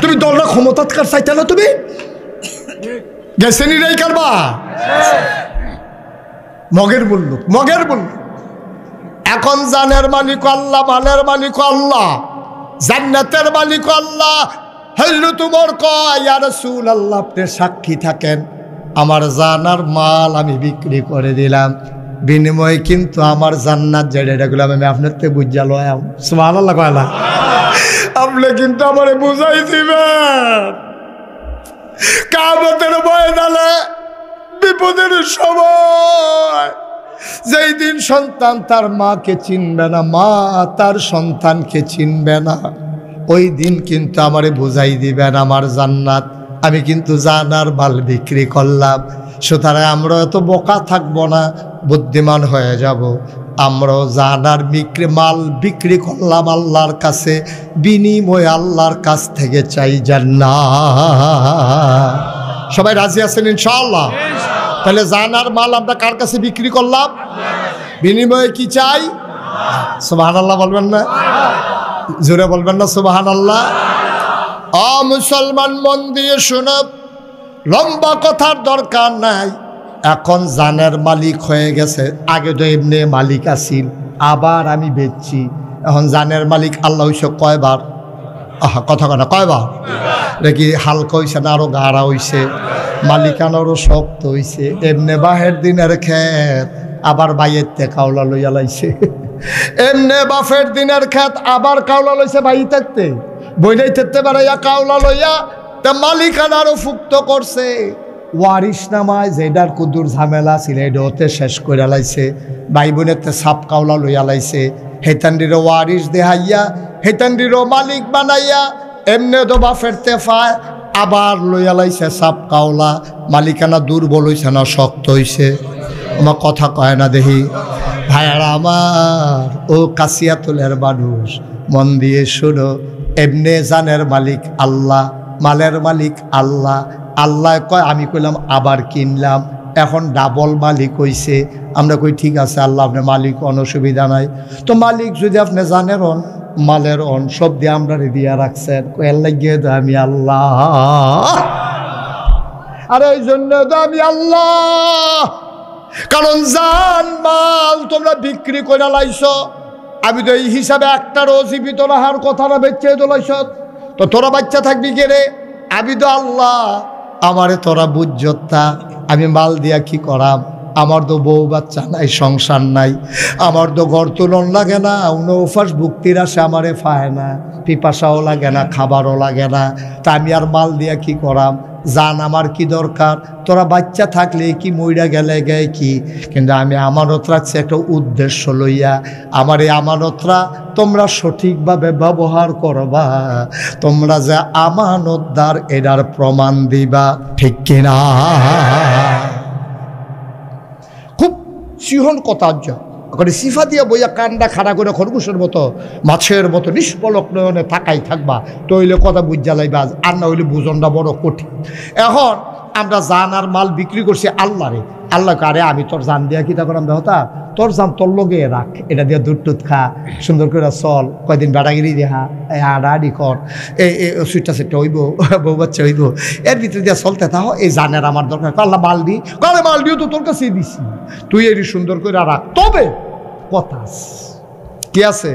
তুমি দলটা ক্ষমতাৎকার চাইতে না, তুমি গেছে নি রে কারবা মগের মূল্য, মগের মূল্য। এখন জানের মালিক আল্লাহ, মালের মালিক আল্লাহ, জান্নাতের মালিক আল্লাহ। হযরত ওমর কয় ইয়া রাসূলুল্লাহ আপনি সাক্ষী থাকেন, আমার জান আর মাল আমি বিক্রি করে দিলাম, বিনিময়ে কিন্তু আমার জান্নাত যেটাগুলো আমি আপনার থেকে বুঝা লয়াম। সুবহানাল্লাহ কয় না? আপনি কিন্তু আমারে বুঝাই দিবেন কিয়ামতের ময়দানে বিপদের সময়, যেই দিন সন্তান তার মাকে চিনবে না, মা তার সন্তানকে চিনবে না, ওই দিন কিন্তু আমারে বুঝাই দিবেন আমার জান্নাত আমি কিন্তু জানার মাল বিক্রি করলাম। সুতরাং আমরা এত বোকা থাকবো না, বুদ্ধিমান হয়ে যাব। আমরাও জানার মাল বিক্রি করলাম আল্লাহর কাছে, বিনিময়ে আল্লাহর কাছ থেকে চাই জান্নাত। সবাই রাজি আছেন ইনশাআল্লাহ? তাহলে জানার মাল আমরা কার কাছে বিক্রি করলাম? বিনিময়ে কি চাই? সুবহানাল্লাহ বলবেন না? জোরে বলবেন না সুবহানাল্লাহ? মুসলমান মন দিয়ে শোনো, লম্বা কথার দরকার নাই। এখন জানের মালিক হয়ে গেছে, আগে তো এমনি মালিক আসিল, আবার আমি বেচছি। এখন জানের মালিক আল্লাহ হইছে কয়বার? কথা কয় না, কয়বার? দেখি হালকা হইছে না আরো গাঢ়া হইছে, মালিকানারও শক্ত হইছে। এমনি বাহের দিনের ক্ষেত আবার বাইয়ের তে কাউলা লইয়া লাইছে, এমনি বাফের দিনের ক্ষেত আবার কাউলা লইছে বাই থাকতে, বইনাই থাকতে বেড়াইয়া কাউলা লইয়া তা মালিকানারও ফুক্ত করছে। ওয়ারিশ নামায় যেটার কুদুর ঝামেলা ছিল এটা ওতে শেষ করে লাইছে, ভাই বোনের তে সাপ কাউলা লইয়া লাইছে, হেতান্ডিরও ওয়ারিশ দেহাইয়া হেতান্ডিরও মালিক বানাইয়া এমনি তো বাফের তে ফায় আবার লইয়া লাইছে সাপ কাউলা। মালিকানা দুর্বল হইছে না শক্ত হইছে? আমার কথা কয় না দেখি ভাইয়ারা আমার, ও কাশিয়াতুলের মানুষ মন দিয়ে শুনো, এমনে জানের মালিক আল্লাহ, মালের মালিক আল্লাহ। আল্লাহ কয় আমি কইলাম আবার কিনলাম, এখন ডাবল মালিক হইছে। আমরা কই ঠিক আছে আল্লাহ আপনি মালিক, অসুবিধা নাই। তো মালিক যদি আপনি জানের হন, মালের অন, সব দিয়ে আমরা দিয়া রাখছেন, এর লাগিয়ে তো আমি আল্লাহ। আর ওই জন্য তো আমি আল্লাহ, কারণ জান মাল তোমরা বিক্রি করে লাইছ। আমি তো এই হিসাবে একটারও জীবিত রাহার কথাটা বেঁচে তোলাইছ, তো তোরা বাচ্চা থাকবি কে রে? আমি তো আল্লাহ, আমারে তোরা বুঝতা। আমি মাল দিয়া কি করাম? আমার তো বউ বাচ্চা নাই, সংসার নাই, আমার তো ঘর তুলন লাগে না, উনফাস ভুক্তির আসে আমারে পায় না, পিপাসাও লাগে না, খাবারও লাগে না, তা আমি আর মাল দিয়া কি করাম? জান আমার কি দরকার? তোরা বাচ্চা থাকলে কি, মইরা গেলে গায়ে কি, কিন্তু আমি আমানত রাখছি একটা উদ্দেশ্য লইয়া। আমার এই আমানতরা তোমরা সঠিকভাবে ব্যবহার করবা, তোমরা যে আমানতদার এটার প্রমাণ দিবা, ঠিক কিনা? খুব সিহন কথা করে সিফা দিয়া বইয়া কান্ডা খাড়া করে খরগোশের মতো মাছের মতো নিষ্পলক নয়নে তাকাই থাকবা, তো হইলে কথা বুঝা লাইবা, আর না হইলে বুঝনটা বড় কঠিন। এখন আমরা জান আর মাল বিক্রি করছি আল্লাহরে, আল্লাহ আরে আমি তোর জান দিয়া কিতা করাম দেহতা, তোর জান তোর লগে রাখ, এটা দিয়ে দুধ টুধ খা, সুন্দর করে চল, কয়দিন বেড়াগিরি দেখা, এই আডাআডি কর, এই সুইটটা সেটটা হইব, বউ বাচ্চা হইব, এর ভিতরে দিয়ে চলতে থাকো। এই জানের আমার দরকার, আল্লাহ মালদি কালে মালদিও তো তোর কাছেই দিছি, তুই এটি সুন্দর করে রাখ। তবে কথা কি আছে,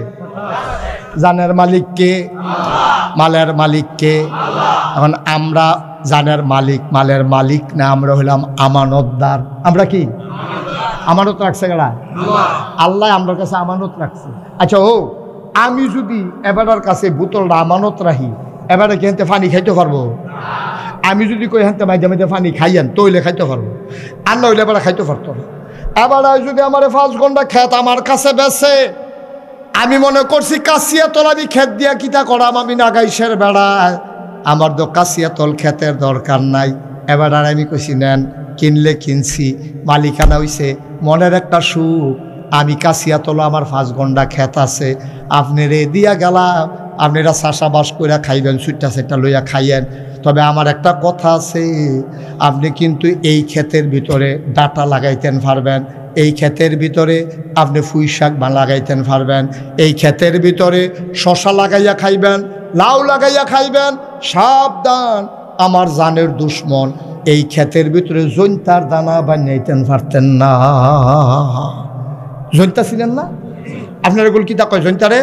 জানের মালিক কে? মালের মালিক কে? এখন আমরা জানের মালিক, মালের মালিক না, আমরা হইলাম আমানতদার। আমরা কি আমানত রাখছে গেলা? আল্লাহ আমার কাছে আমানত রাখছে। আচ্ছা ও আমি যদি এবারের কাছে বোতলটা আমানত রাখি, এবারে কি হেনতে পানি খাইতে পারবো? আমি যদি কই হেনতে মাঝে মাঝে পানি খাইয়েন তৈলে খাইতে পারবো, আর নইলে এবারে খাইতে পারতো না। এবারে যদি আমার 5 ঘন্টা খেত আমার কাছে বেছে, আমি মনে করছি কাশিয়া তল আমি খেত দিয়া কিতা করাম, আমি নাগাইশের বেড়ায়, আমার তো কাশিয়া তল খেতের দরকার নাই। এবার আর আমি কইছি নেন, কিনলে কিনছি, মালিকানা হইছে, মনের একটা সুখ, আমি কাশিয়া তল আমার 5 ঘন্টা খেত আছে, আপনারে দিয়া গেলাম, আপনারা চাষাবাস করে খাইবেন, সুইটটা সেটটা লইয়া খাইয়েন। তবে আমার একটা কথা আছে, আপনি কিন্তু এই ক্ষেতের ভিতরে ডাটা লাগাইতেন পারবেন, এই ক্ষেতের ভিতরে আপনি পুঁই শাক লাগাইতেন পারবেন, এই ক্ষেতের ভিতরে শশা লাগাইয়া খাইবেন, লাউ লাগাইয়া খাইবেন। সাবধান, আমার জানের দুশ্মন এই ক্ষেতের ভিতরে জৈন্তার দানা বানাইতেন পারতেন না। জৈন্তা ছিলেন না আপনার? এগুলো কিতা কয় জৈন্তারে?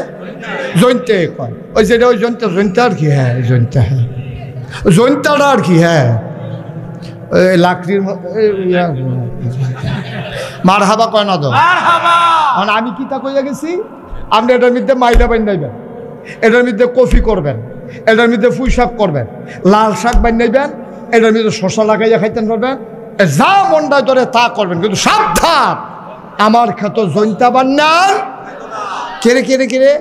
জৈন্তে কয়, ওই যেটা ওই জৈন্তা, জৈন্তা আর কি? হ্যাঁ জৈন্তা, হ্যাঁ জৈন্তাটা আর কি? হ্যাঁ লাকড়ির মার হাবা কয় না তো? আমি কিতা কইয়া গেছি, আপনি এটার মধ্যে মাইলা বানাইবেন, এটার মধ্যে কফি করবেন, এটার মধ্যে পুঁই শাক করবেন, লাল শাক বানাইবেন, এটার মধ্যে শশা লাগাইয়া খাইতেন পারবেন, যা মনটায় ধরে তা করবেন। কিন্তু সাবধান, আমার ক্ষেত জৈন্তা বান্নান। কেড়ে কেড়ে কেড়ে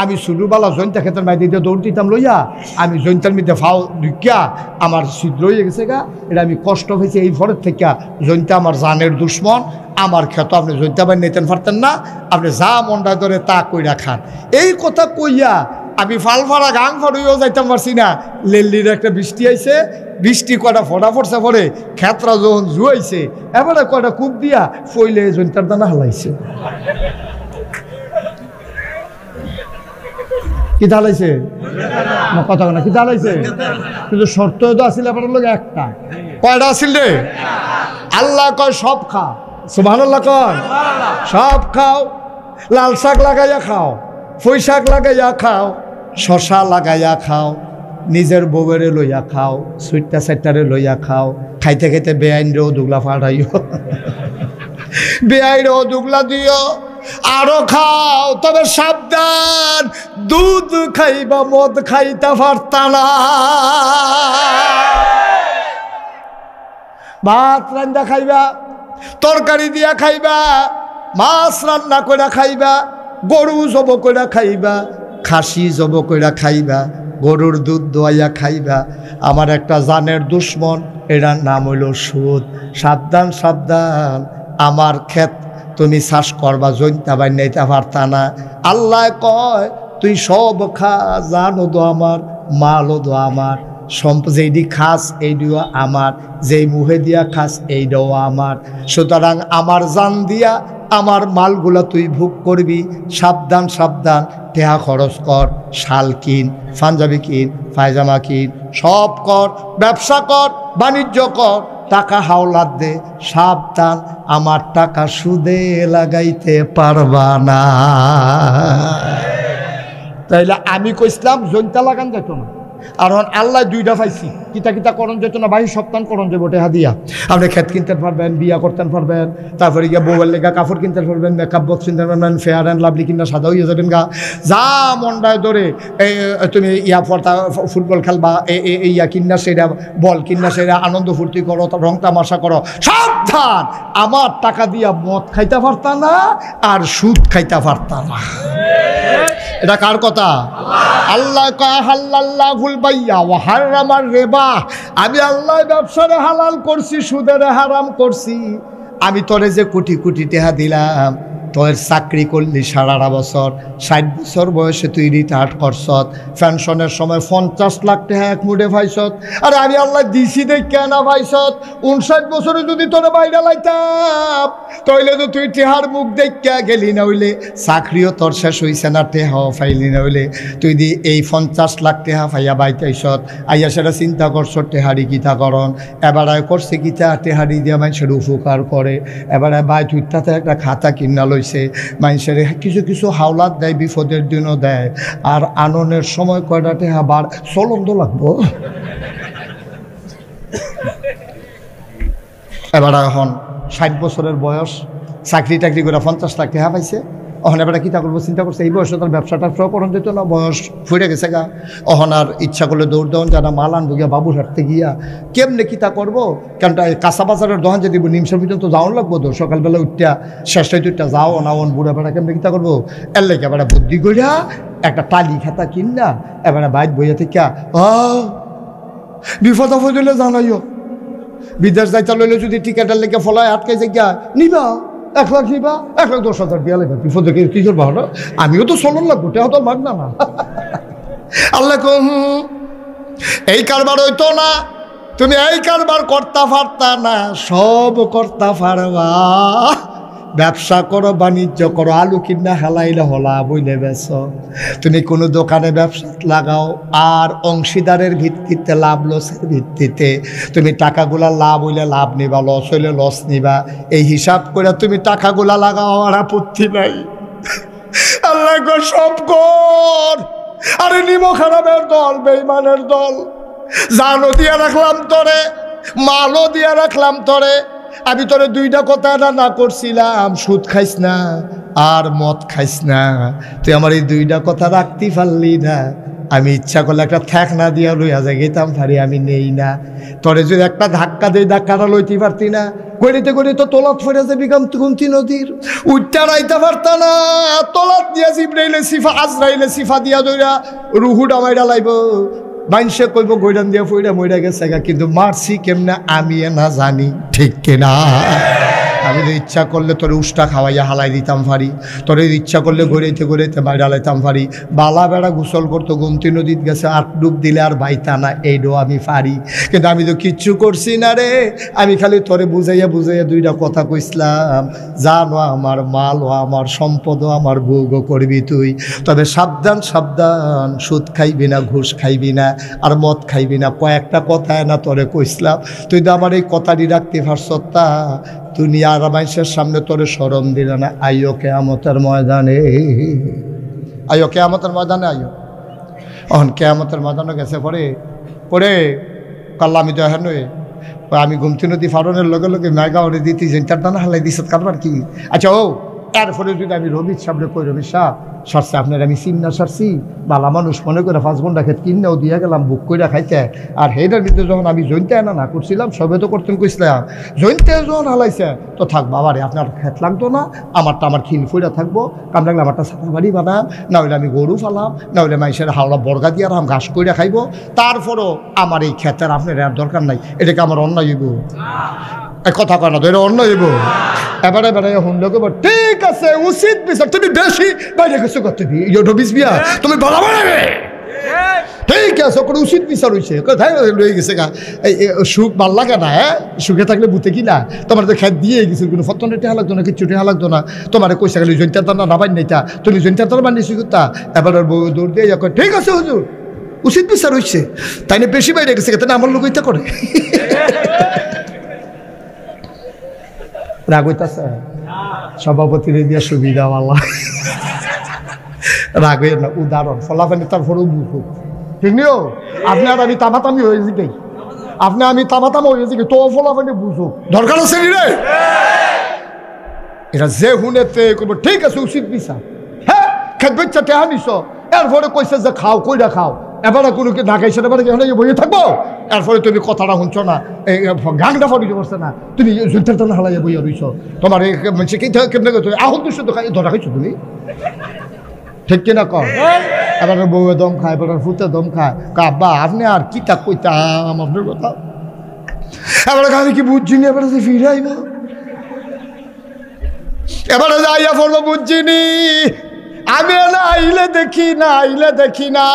আমি ছোটবেলা জৈন্তা ক্ষেতের মাইতে দিয়ে দৌড় দিতাম লইয়া, আমি জৈন্তার মধ্যে ফাও ঢুকিয়া আমার ছিদ্র হয়ে গেছে গা, এটা আমি কষ্ট হয়েছে এই ফরের থেকে। জৈন্তা আমার জানের দুশ্মন, আমার ক্ষেত আপনি জৈন্তা বান নিতেন পারতেন না, আপনি যা মনটা ধরে তা কইরা খান। এই কথা কইয়া আমি ফাল ফাড়া গাং ফাড়ুইও যাইতাম পারছি না। লেল্লির একটা বৃষ্টি আইছে, বৃষ্টি কয়টা ফোটা ফোটছে, পরে ক্ষেতরা যখন জুয়াইছে, এবারে কয়টা কূপ দিয়া ফইলে জৈন্তার দানা হালাইছে। কি দাঁড়াইছে কথা না? কি দাঁড়াইছে? কিন্তু শর্ত তো আসলে আপনার লোক একটা, কয়টা আসিল রে? আল্লাহ কয় সব খা, সুবহানাল্লাহ কয় সব খাও, লাল শাক লাগাইয়া খাও, পুঁই শাক লাগাইয়া খাও, শশা লাগাইয়া খাও, নিজের বউয়েরে লইয়া খাও, সুইটটা সেটটারে লইয়া খাও, খাইতে খাইতে বেআইনরেও দুগলা ফাটাইও, বেআইনরেও দুগলা দিও, আরো খাও। তবে সাবধান, দুধ খাইবা, মদ খাইতে পারতা না। ভাত রান্না খাইবা, তরকারি দিয়া খাইবা, মাছ রান্না করে খাইবা, গরু জব করে খাইবা, খাসি জব করে খাইবা, গরুর দুধ দোয়াইয়া খাইবা। আমার একটা জানের দুশ্মন, এটার নাম হইল সুদ। সাবধান সাবধান, আমার ক্ষেত তুমি চাষ করবা, জৈন্তা বানাইতে পারতা না। আল্লাহ কয় তুই সব খা, জানো তো আমার, মালও তো আমার, যেইটি খাস এইটিও আমার, যেই মুহে দিয়া খাস এইটাও আমার। সুতরাং আমার জান দিয়া আমার মালগুলা তুই ভোগ করবি। সাবধান সাবধান, টেহা খরচ কর, শাল কিন, পাঞ্জাবি কিন, পায়জামা কিন, সব কর, ব্যবসা কর, বাণিজ্য কর, টাকা হাওলাত দে। সাবধান, আমার টাকা সুদে লাগাইতে পারবা না। তাইলে আমি কইসলাম জৈন্তা লাগান যেত না, আর আল্লাহ দুইটা পাইছি, কিতা কিতা করণ যেত না, বাহির সপ্তাহ করণ যাবো টেহা দিয়া। আপনি খেত কিনতে পারবেন, বিয়া করতে পারবেন, তারপরে গিয়ে বউয়ের লেগা কাপড় কিনতে পারবেন, মেকআপ বক্স কিনতে পারবেন, ফেয়ার অ্যান্ড লাভলি কিনা সাদা হয়ে যাবেন গা, যা মন্ডায় ধরে তুমি ইয়া ফর্তা ফুটবল খেলবা, ইয়া কিনা সেটা, বল কিনা সেটা, আনন্দ ফুর্তি করো, রং তামাশা করো। সাবধান, আমার টাকা দিয়া মদ খাইতে পারতা না, আর সুদ খাইতে পারতা না। এটা কার কথা? আল্লাহ কয় হাল্লাল্লাহুল বাইয়া ওয়া হারামার রিবা, আমি আল্লাহ ব্যবসারে হালাল করছি, সুদের হারাম করছি। আমি তোরে যে কোটি কোটি টাকা দিলাম, তোর চাকরি করলি 18.5 বছর, 60 বছর বয়সে তুই রিটায়ার্ড করছত, পেনশনের সময় 50 লাখ টাকা এক মুঠে পাইছত। আরে আমি আল্লাহ দিছি দেখ কেন পাইছত? 59 বছরে যদি তোরে বাইরে লাইতাম তাইলে তো তুই টেহার মুখ দেখা গেলি, না হইলে চাকরিও তোর শেষ হইছে না, টেহাও পাইলি না, হইলে তুই দি এই 50 লাখ টাকা পাইয়া বাইতাইছত। আইয়া সেটা চিন্তা করছ টেহারি গীতা করন, এবারে করছে গীতা টেহারি দিয়া মানুষের উপকার করে। এবারে বাই তুইটাতে একটা খাতা কিনা লইছে, মানুষের কিছু কিছু হাওলাত দেয়, বিপদের দিনও দেয়, আর আননের সময় কয়টা টেহা বার চলন্দ লাগবো। এবার এখন 60 বছরের বয়স, চাকরি টাকরি করে 50 লাখ টাকা পাইছে। অহন এবার কিতা করবো চিন্তা করছে, এই বয়সে তার ব্যবসাটা করণ দিত না, বয়স ফুরে গেছে গা। অহন আর ইচ্ছা করলে দৌড় দেওয়ান যারা মাল আনবো গিয়া বাবুর হাঁটতে গিয়া কেমনে কিতা করবো, কারণ কাঁচা বাজারের দোকান যদি নিমসের ভিতরে তো যাওয়ান লাগবো, তো সকালবেলা উঠটা শেষটাই তো উঠটা যাও না, ওন বুড়া বেড়া কেমনে কিতা করবো। এর লেগে এবার বুদ্ধি করিয়া একটা টালি খাতা কিনা এবারে বাইক বইয়া থেকে বিপদ আপদ হইলে জানাইও। বিদেশ যাইতে লইলে যদি টিকেটের লেগে ফলায় আটকে গিয়া নিবা 1 লাখ নিবা, 1,10,000 দিয়া লাগবে, বিপদে কি করবা হলো, আমিও তো চলন লাগবো, টেহা তো মাগ না। আল্লাহ এই কারবার হইতো না, তুমি এই কারবার করতে পারতা না, সব করতে পারবা। ব্যবসা করো, বাণিজ্য করো, আলু কিনা হেলাইলে হলা বইলে বেছ, তুমি কোনো দোকানে ব্যবসা লাগাও, আর অংশীদারের ভিত্তিতে লাভ লসের ভিত্তিতে তুমি টাকাগুলা লাভ হইলে লাভ নিবা, লস হইলে লস নিবা, এই হিসাব করে তুমি টাকাগুলা লাগাও, আর আপত্তি নাই। আল্লাহ গো সব কর। আরে নিমো খারাপের দল, বেঈমানের দল, জানও দিয়া রাখলাম তোরে, মালও দিয়া রাখলাম তোরে, আমি তোরে 2টা কথা না করছিলাম, সুদ খাইস না আর মদ খাইস না, তুই আমার এই 2টা কথা রাখতে পারলি না। আমি ইচ্ছা করলে একটা ঠ্যাক না দিয়া লইয়া যাই গেতাম পারি, আমি নেই না। তোরে যদি একটা ধাক্কা দেই, ধাক্কাটা লইতে পারতি না, করিতে করি তো তোলাত ফেরে যাবি গুমতি নদীর, উঠটা রাইতে পারতা না, তোলাত দিয়া জিবরাইলে সিফা আজরাইলে সিফা দিয়া দইরা রুহুটা মাইরা লাইব, মানুষে কইব গৈরান দিয়া ফইরা মইরা গেছে গা, কিন্তু মারছি কেমনে আমি না জানি, ঠিক কিনা? আমি তো ইচ্ছা করলে তোর উষ্টা খাওয়াইয়া হালাই দিতাম পারি, তোর ইচ্ছা করলে ঘুরাইতে ঘুরাইতে বাইরে হালাইতাম পারি। বালা বেড়া গোসল করতো, গোমতী নদীত গেছে 8 ডুব দিলে আর বাইতা না, এইডো আমি পারি, কিন্তু আমি তো কিচ্ছু করছি না রে। আমি খালি তোরে বুঝাইয়া বুঝাইয়া 2টা কথা কইসলাম, জানো আমার মাল ও আমার সম্পদ ও আমার ভোগও করবি তুই, তবে সাবধান সাবধান, সুদ খাইবি না, ঘুষ খাইবি না, আর মদ খাইবি না। কয়েকটা কথা না তোরে কইসলাম, তুই তো আমার এই কথাটি রাখতে পারছ, তা দুনিয়ার মানুষের সামনে তোরে শরম দিল না। আইও কিয়ামতের ময়দানে, আইও কিয়ামতের ময়দানে, আইও। অহন কিয়ামতের ময়দানে গেছে পরে কাল্লা আমি তো এখন আমি গুমতি নদী ফারনের লগে লগে মেগাওয়ারে দিতে জেন্টার দানা হালাই দিছত কারবার কি। আচ্ছা ও এরপরে যদি আমি রবির সামনে কই, রবি শাহ সরছে আপনার আমি চিন্না সারছি, বালা মানুষ মনে করে 5 ঘন্টা খেত কিনেও দিয়া গেলাম বুক করে খাইতে, আর সেইটার ভিতরে যখন আমি জৈনতে না করছিলাম, সবে তো করতেন কইসলাম, জৈনতে যখন হালাইছে তো থাক বাবারে, আপনার খেত লাগতো না, আমারটা আমার খিল ফুইরা থাকবো, কাম লাগলে আমারটা ছাতা বাড়ি বানাম, না হইলে আমি গরু ফালাম, না হইলে মানুষের হাওড়া বর্গা দিয়ে আরাম ঘাস করে খাইবো, তারপরও আমার এই খেতের আপনার আর দরকার নাই, এটাকে আমার অন্যায় হইব, কথা কয় না তো, এটা অন্যায় হইব। এবারে বেড়াই হুন্ডা করবো, ঠিক আছে উচিত বিচার, তুমি বেশি বাইরে কিছু করতে বিয়া তুমি বরাবর ঠিক আছে, ওখানে উচিত বিচার হয়েছে, কোথায় লয়ে গেছে গা, এই সুখ ভাল লাগে না, হ্যাঁ সুখে থাকলে বুতে কি না, তোমার তো খেত দিয়ে গেছিল, কোনো ফতনে টেহা লাগতো না, কিচ্ছু টেহা লাগতো না, তোমার কইসা গেলে জৈন্তার দানা না বান নাইতা, তুমি জৈন্তার দানা বানিয়েছি করতা, এবার বউ দৌড় দিয়ে ঠিক আছে হুজুর উচিত বিচার হয়েছে, তাই না বেশি বাইরে গেছে, তাই না আমার লোক ইত্যা করে রাগ হইতাছে, সভাপতির দিয়া সুবিধা বালা রাগ হইয়া না, উদাহরণ ফলাফানি তারপরেও বুঝুক, ঠিক নিও। আপনি আর আমি তামাতামি হয়ে যাই, আপনি আমি তামাতামা হয়ে যাই, তো ফলাফানি বুঝুক, দরকার আছে রে, এটা যে হুনেতে করবো, ঠিক আছে উচিত বিচার, হ্যাঁ খেত বেচা টেহা নিছ, এরপরে কইছে যে খাও কইরা খাও, এবারে কোনো কি ঢাকাইছে, এবারে এখানে বইয়ে থাকবো, এরপরে তুমি কথাটা শুনছ না, এই গাংটা ফটিতে পারছে না, তুমি জুতার টানা হালাইয়া বইয়া রইছ, তোমার এই কেমনে আহত দুশো তো ধরা খাইছো তুমি, ঠিক কিনা কর। এবার বউয়ে দম খায়, এবার ফুতে দম খায়, কাব্বা আপনি আর কি তা কইতাম আপনার কথা, এবার আমি কি বুঝছি না, এবার ফিরে আইব এবারে যাইয়া পড়বো বুঝছিনি, আমি না আইলে দেখি না,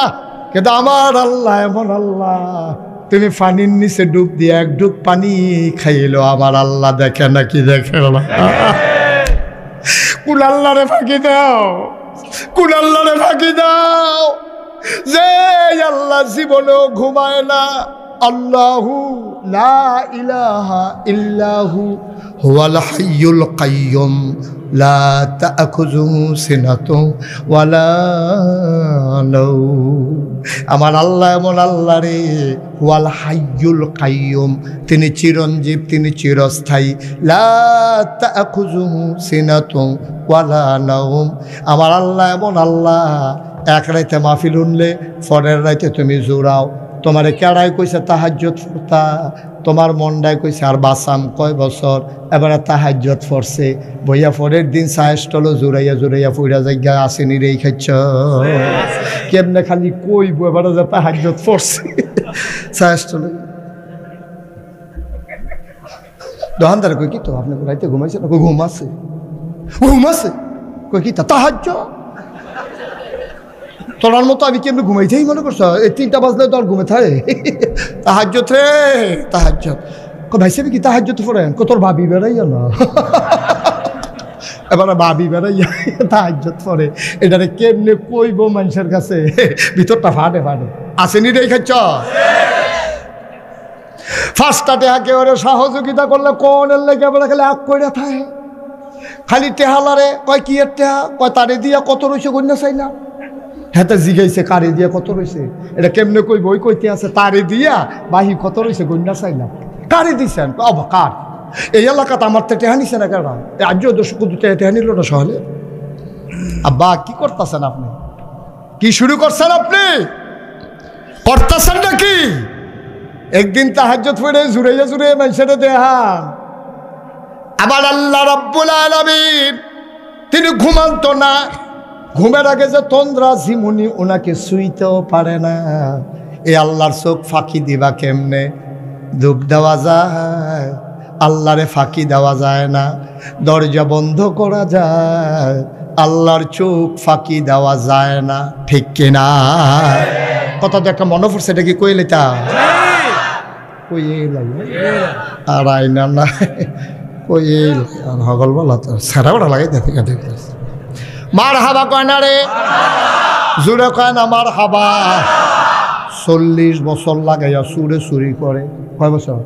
কিন্তু আমার আল্লাহ এমন আল্লাহ, তুমি পানির নিচে ডুব দিয়ে এক ডুব পানি খাইলো, আমার আল্লাহ দেখে নাকি দেখে না? কোন আল্লাহরে ফাঁকি দাও, কোন আল্লাহরে ফাঁকি দাও যে আল্লাহ জীবনেও ঘুমায় না। আল্লাহু লা ইলাহা ইল্লাহু হুয়াল হাইয়ুল কাইয়ুম লা তা'খুযুহু সিনাতুন ওয়ালা নাওম। আমার আল্লাহ এমন আল্লাহ রে, হুয়াল হাইয়ুল কাইয়ুম, তিনি চিরঞ্জীব, তিনি চিরস্থায়ী। লা তা'খুযুহু সিনাতুন ওয়ালা নাওম। আমার আল্লাহ এমন আল্লাহ, এক রাইতে মাহফিল উনলে পরের রাইতে তুমি জোরাও। তোমারে কেড়াই কইছে তাহাজ্জুদ পড়তা, তোমার মনটাই কইছে আর বাসাম কয় বছর, এবারে তাহাজ্জুদ পড়ছে, বইয়া পরের দিন সাহেস্টলো জোরাইয়া ফুইরা জায়গা আসেনি রে খাচ্ছ। কেমনে খালি কইব এবারে যে তাহাজ্জুদ পড়ছে সাহেস্টলো। দোকানদার কই কি তো আপনি রাইতে ঘুমাইছেন? ঘুমাছে কই কি তাহাজ্জুদ? তোরার মতো আমি কেমনি ঘুমাইতেই মনে করছো? এই 3টা বাজলে তো আর ঘুমে থাকে। তাহাজ্জুদ রে তাহাজ্জুদ। ভাই সাহেব কি তাহাজ্জুদ পড়েন? তোর ভাবি বেড়াইয়া না, এবারে ভাবি বেড়াইয়া তাহাজ্জুদ পড়ে, এটারে কেমনে কইব মানুষের কাছে? ভিতরটা ফাটে আসেনি রে খাচ্ছ। ফার্স্টটাতে একেবারে সহযোগিতা করলে কোন লেগে বলে খালি আগ করে থাকে, খালি টেহালারে কয় কি এর টেহা, কয় তারে দিয়া কত রয়েছে গণ্যা চাই না। হ্যাঁ তা জিগাইছে কারে দিয়া কত রয়েছে, এটা কেমনে কই বই কইতে আছে, তারে দিয়া বাহি কত রয়েছে গণ্যা চাই না। কারে দিছেন? অবা কার? এই এলাকাতে আমার তো টেহা নিছে না কেনা, আজ শুধু টেহা নিল না সহলে। আব্বা কি করতেছেন আপনি? কি শুরু করছেন আপনি? করতেছেন নাকি? একদিন তাহাজ্জুদ পড়ে জুড়ে মানুষের দেহান। আবার আল্লাহ রাব্বুল আলামিন তিনি ঘুমান্ত না, ঘুমের আগে যে তন্দ্রা ঝিমুনি ওনাকে শুইতেও পারে না। এই আল্লাহর চোখ ফাঁকি দিবা কেমনে? ধূপ দেওয়া যায়, আল্লাহরে ফাঁকি দেওয়া যায় না। দরজা বন্ধ করা যায়, আল্লাহর চোখ ফাঁকি দেওয়া যায় না। ঠিক কিনা? কথা তো একটা মনে পড়ছে, এটা কি কইলে তা আর আইনা না কই হগল বলা তো সারা বড় লাগে দেখে দেখতে। মার হাবা কয় না রে, জুড়ে কয় না মার হাবা। 40 বছর লাগাইয়া চুরি করে। কয় বছর?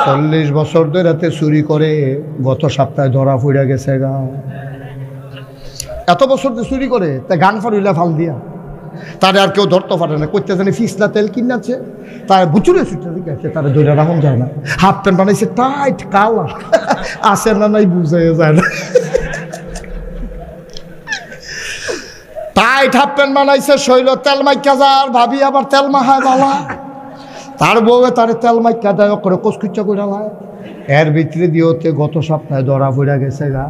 40 বছর ধরে রাতে চুরি করে, গত সপ্তাহে ধরা পড়ে গেছে গা। এত বছর চুরি করে তা গান ফাড়িলা ফাল দিয়া, তারে আর কেউ ধরতে পারে না। করতে জানি ফিসলা তেল কিনাচ্ছে, তার বুচুরে ছুটে গেছে, তারা ধরে রাখুন যায় না। হাফ প্যান্ট বানাইছে টাইট কালা, আসে না নাই বুঝে যায় না। টাইট হাফ প্যান্ট বানাইছে, শৈল তেল মাইকা যার, ভাবি আবার তেল মাখায় বালা, তার বউয়ে তারে তেল মাইকা দেয় করে কচকুচ্চা করে লায়। এর ভিতরে দিয়েতে গত সপ্তাহে ধরা পড়ে গেছে গা।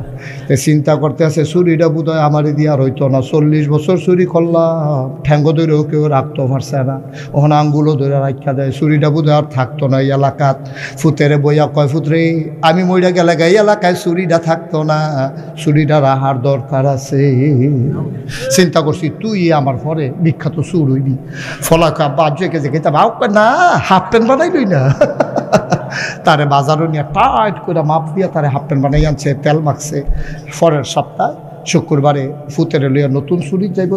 চিন্তা করতে আছে চুরিটা বোধ হয় আমারই দিয়া রইতো না। 40 বছর চুরি করলাম, ঠ্যাঙ্গ ধরেও কেউ রাখতে পারছে না, ওখানে আঙ্গুলো ধরে রাখা দেয়। চুরিটা বোধ হয় আর থাকতো না এই এলাকাত। ফুতেরে বইয়া কয় ফুতরে আমি মইরা গেলে এই এলাকায় চুরিটা থাকতো না, চুরিটা রাহার দরকার আছে। চিন্তা করছি তুই আমার পরে বিখ্যাত চুর হইবি। ফলাকা বাজে গেছে খেতে ভাব না, হাফ প্যান্ট বানাইলই না। তারে বাজারও নিয়ে টাইট করে মাপ দিয়া তারে হাফ প্যান্ট বানাই আনছে, তেল মাখছে। পরের সপ্তাহ শুক্রবারে ফুতেরে লইয়া নতুন চুরি যাইব।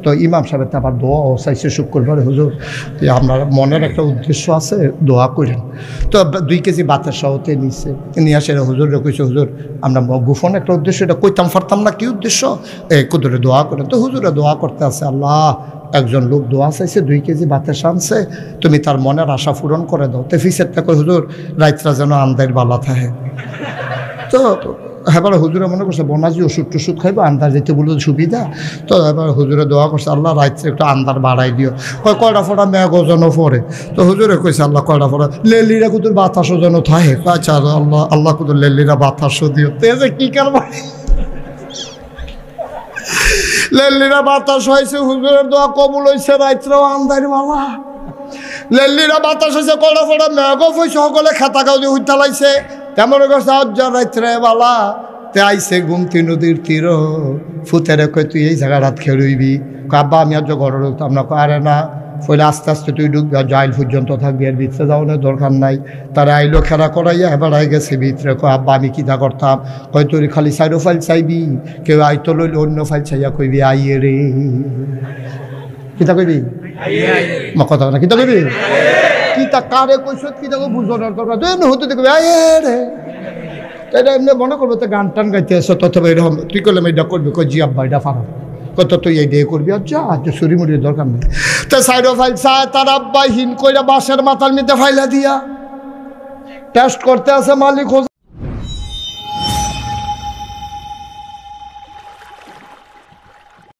তো ইমাম সাহেব তো আবার দোয়াও চাইছে শুক্রবারে, হুজুর আপনার মনের একটা উদ্দেশ্য আছে, দোয়া করেন। তো 2 কেজি বাতের সহতে নিচ্ছে, নিয়ে আসে হুজুরে কইছে হুজুর আমরা গোপন একটা উদ্দেশ্য, এটা কইতাম পারতাম না কি উদ্দেশ্য, এই কুদরে দোয়া করেন। তো হুজুরে দোয়া করতে আছে, আল্লাহ একজন লোক দোয়া চাইছে, 2 কেজি বাতের সানছে, তুমি তার মনের আশা পূরণ করে দাও। তো ফিসেরটা কই হুজুর রাইতরা যেন আন্দার বালা থাকে। তো এবার হুজুরে মনে করছে বনাজি ওষুধ টষুধ খাইবো, আন্দার যেতে বললো সুবিধা। তো এবার হুজুরে দোয়া করছে আল্লাহ রাইতে একটু আন্দার বাড়াই দিও। কয়টা ফোটা মেঘ যেন পড়ে। তো হুজুরে কইছে আল্লাহ কয়টা ফোটা লেলিরা কুতুর বাতাসও যেন থাকে। আচ্ছা আল্লাহ আল্লাহ কুতুর লেলিরা বাতাসও দিও। তো যে কি কারবার লেলিরা বাতাস হয়েছে, হুজুরের দোয়া কবুল হয়েছে, রাইতরাও আন্দার বালা। লেলিরা বাতাস হয়েছে, কয়টা ফোটা মেঘ হয়েছে, সকলে খাতা কাউ দিয়ে উঠতে লাগছে। তেমন করছে আজ্জার রাইতরে বালা, তে আইসে গুমতি নদীর তীর ফুতেরে কই তুই এই জায়গা রাত খেয়ে রইবি। আব্বা আমি আজ ঘরে রইতাম না। আরে না, ফলে আস্তে আস্তে তুই ঢুকবি, আর জাইল পর্যন্ত থাকবি, আর ভিতরে যাওয়ানোর দরকার নাই। তারা আইলো খেলা করাইয়া এবার আই গেছে ভিতরে। কয় আব্বা আমি কিতা করতাম? কয় তোর খালি সাইডো ফাইল চাইবি, কেউ আইতো লইলে অন্য ফাইল চাইয়া কইবি আইয়ে রে। কিতা কইবি? মা কথা না, কিতা কইবি? কিতা কারে কইস, কিতা বুঝানোর দরকার হতে দেখবি আইয়ে রে। এটা এমনি মনে করবো তো গান টান গাইতে আসো, তথবা এরকম তুই করলাম এটা করবি। কই জি আব্বা এটা পারো, কত তুই এই দিয়ে করবি। আচ্ছা আচ্ছা শরীর মুড়ির দরকার নেই। তো সাইডো ফাইল চায়, তার আব্বা হিন কইরা বাঁশের মাথার মধ্যে ফাইলা দিয়া টেস্ট করতে আছে মালিক।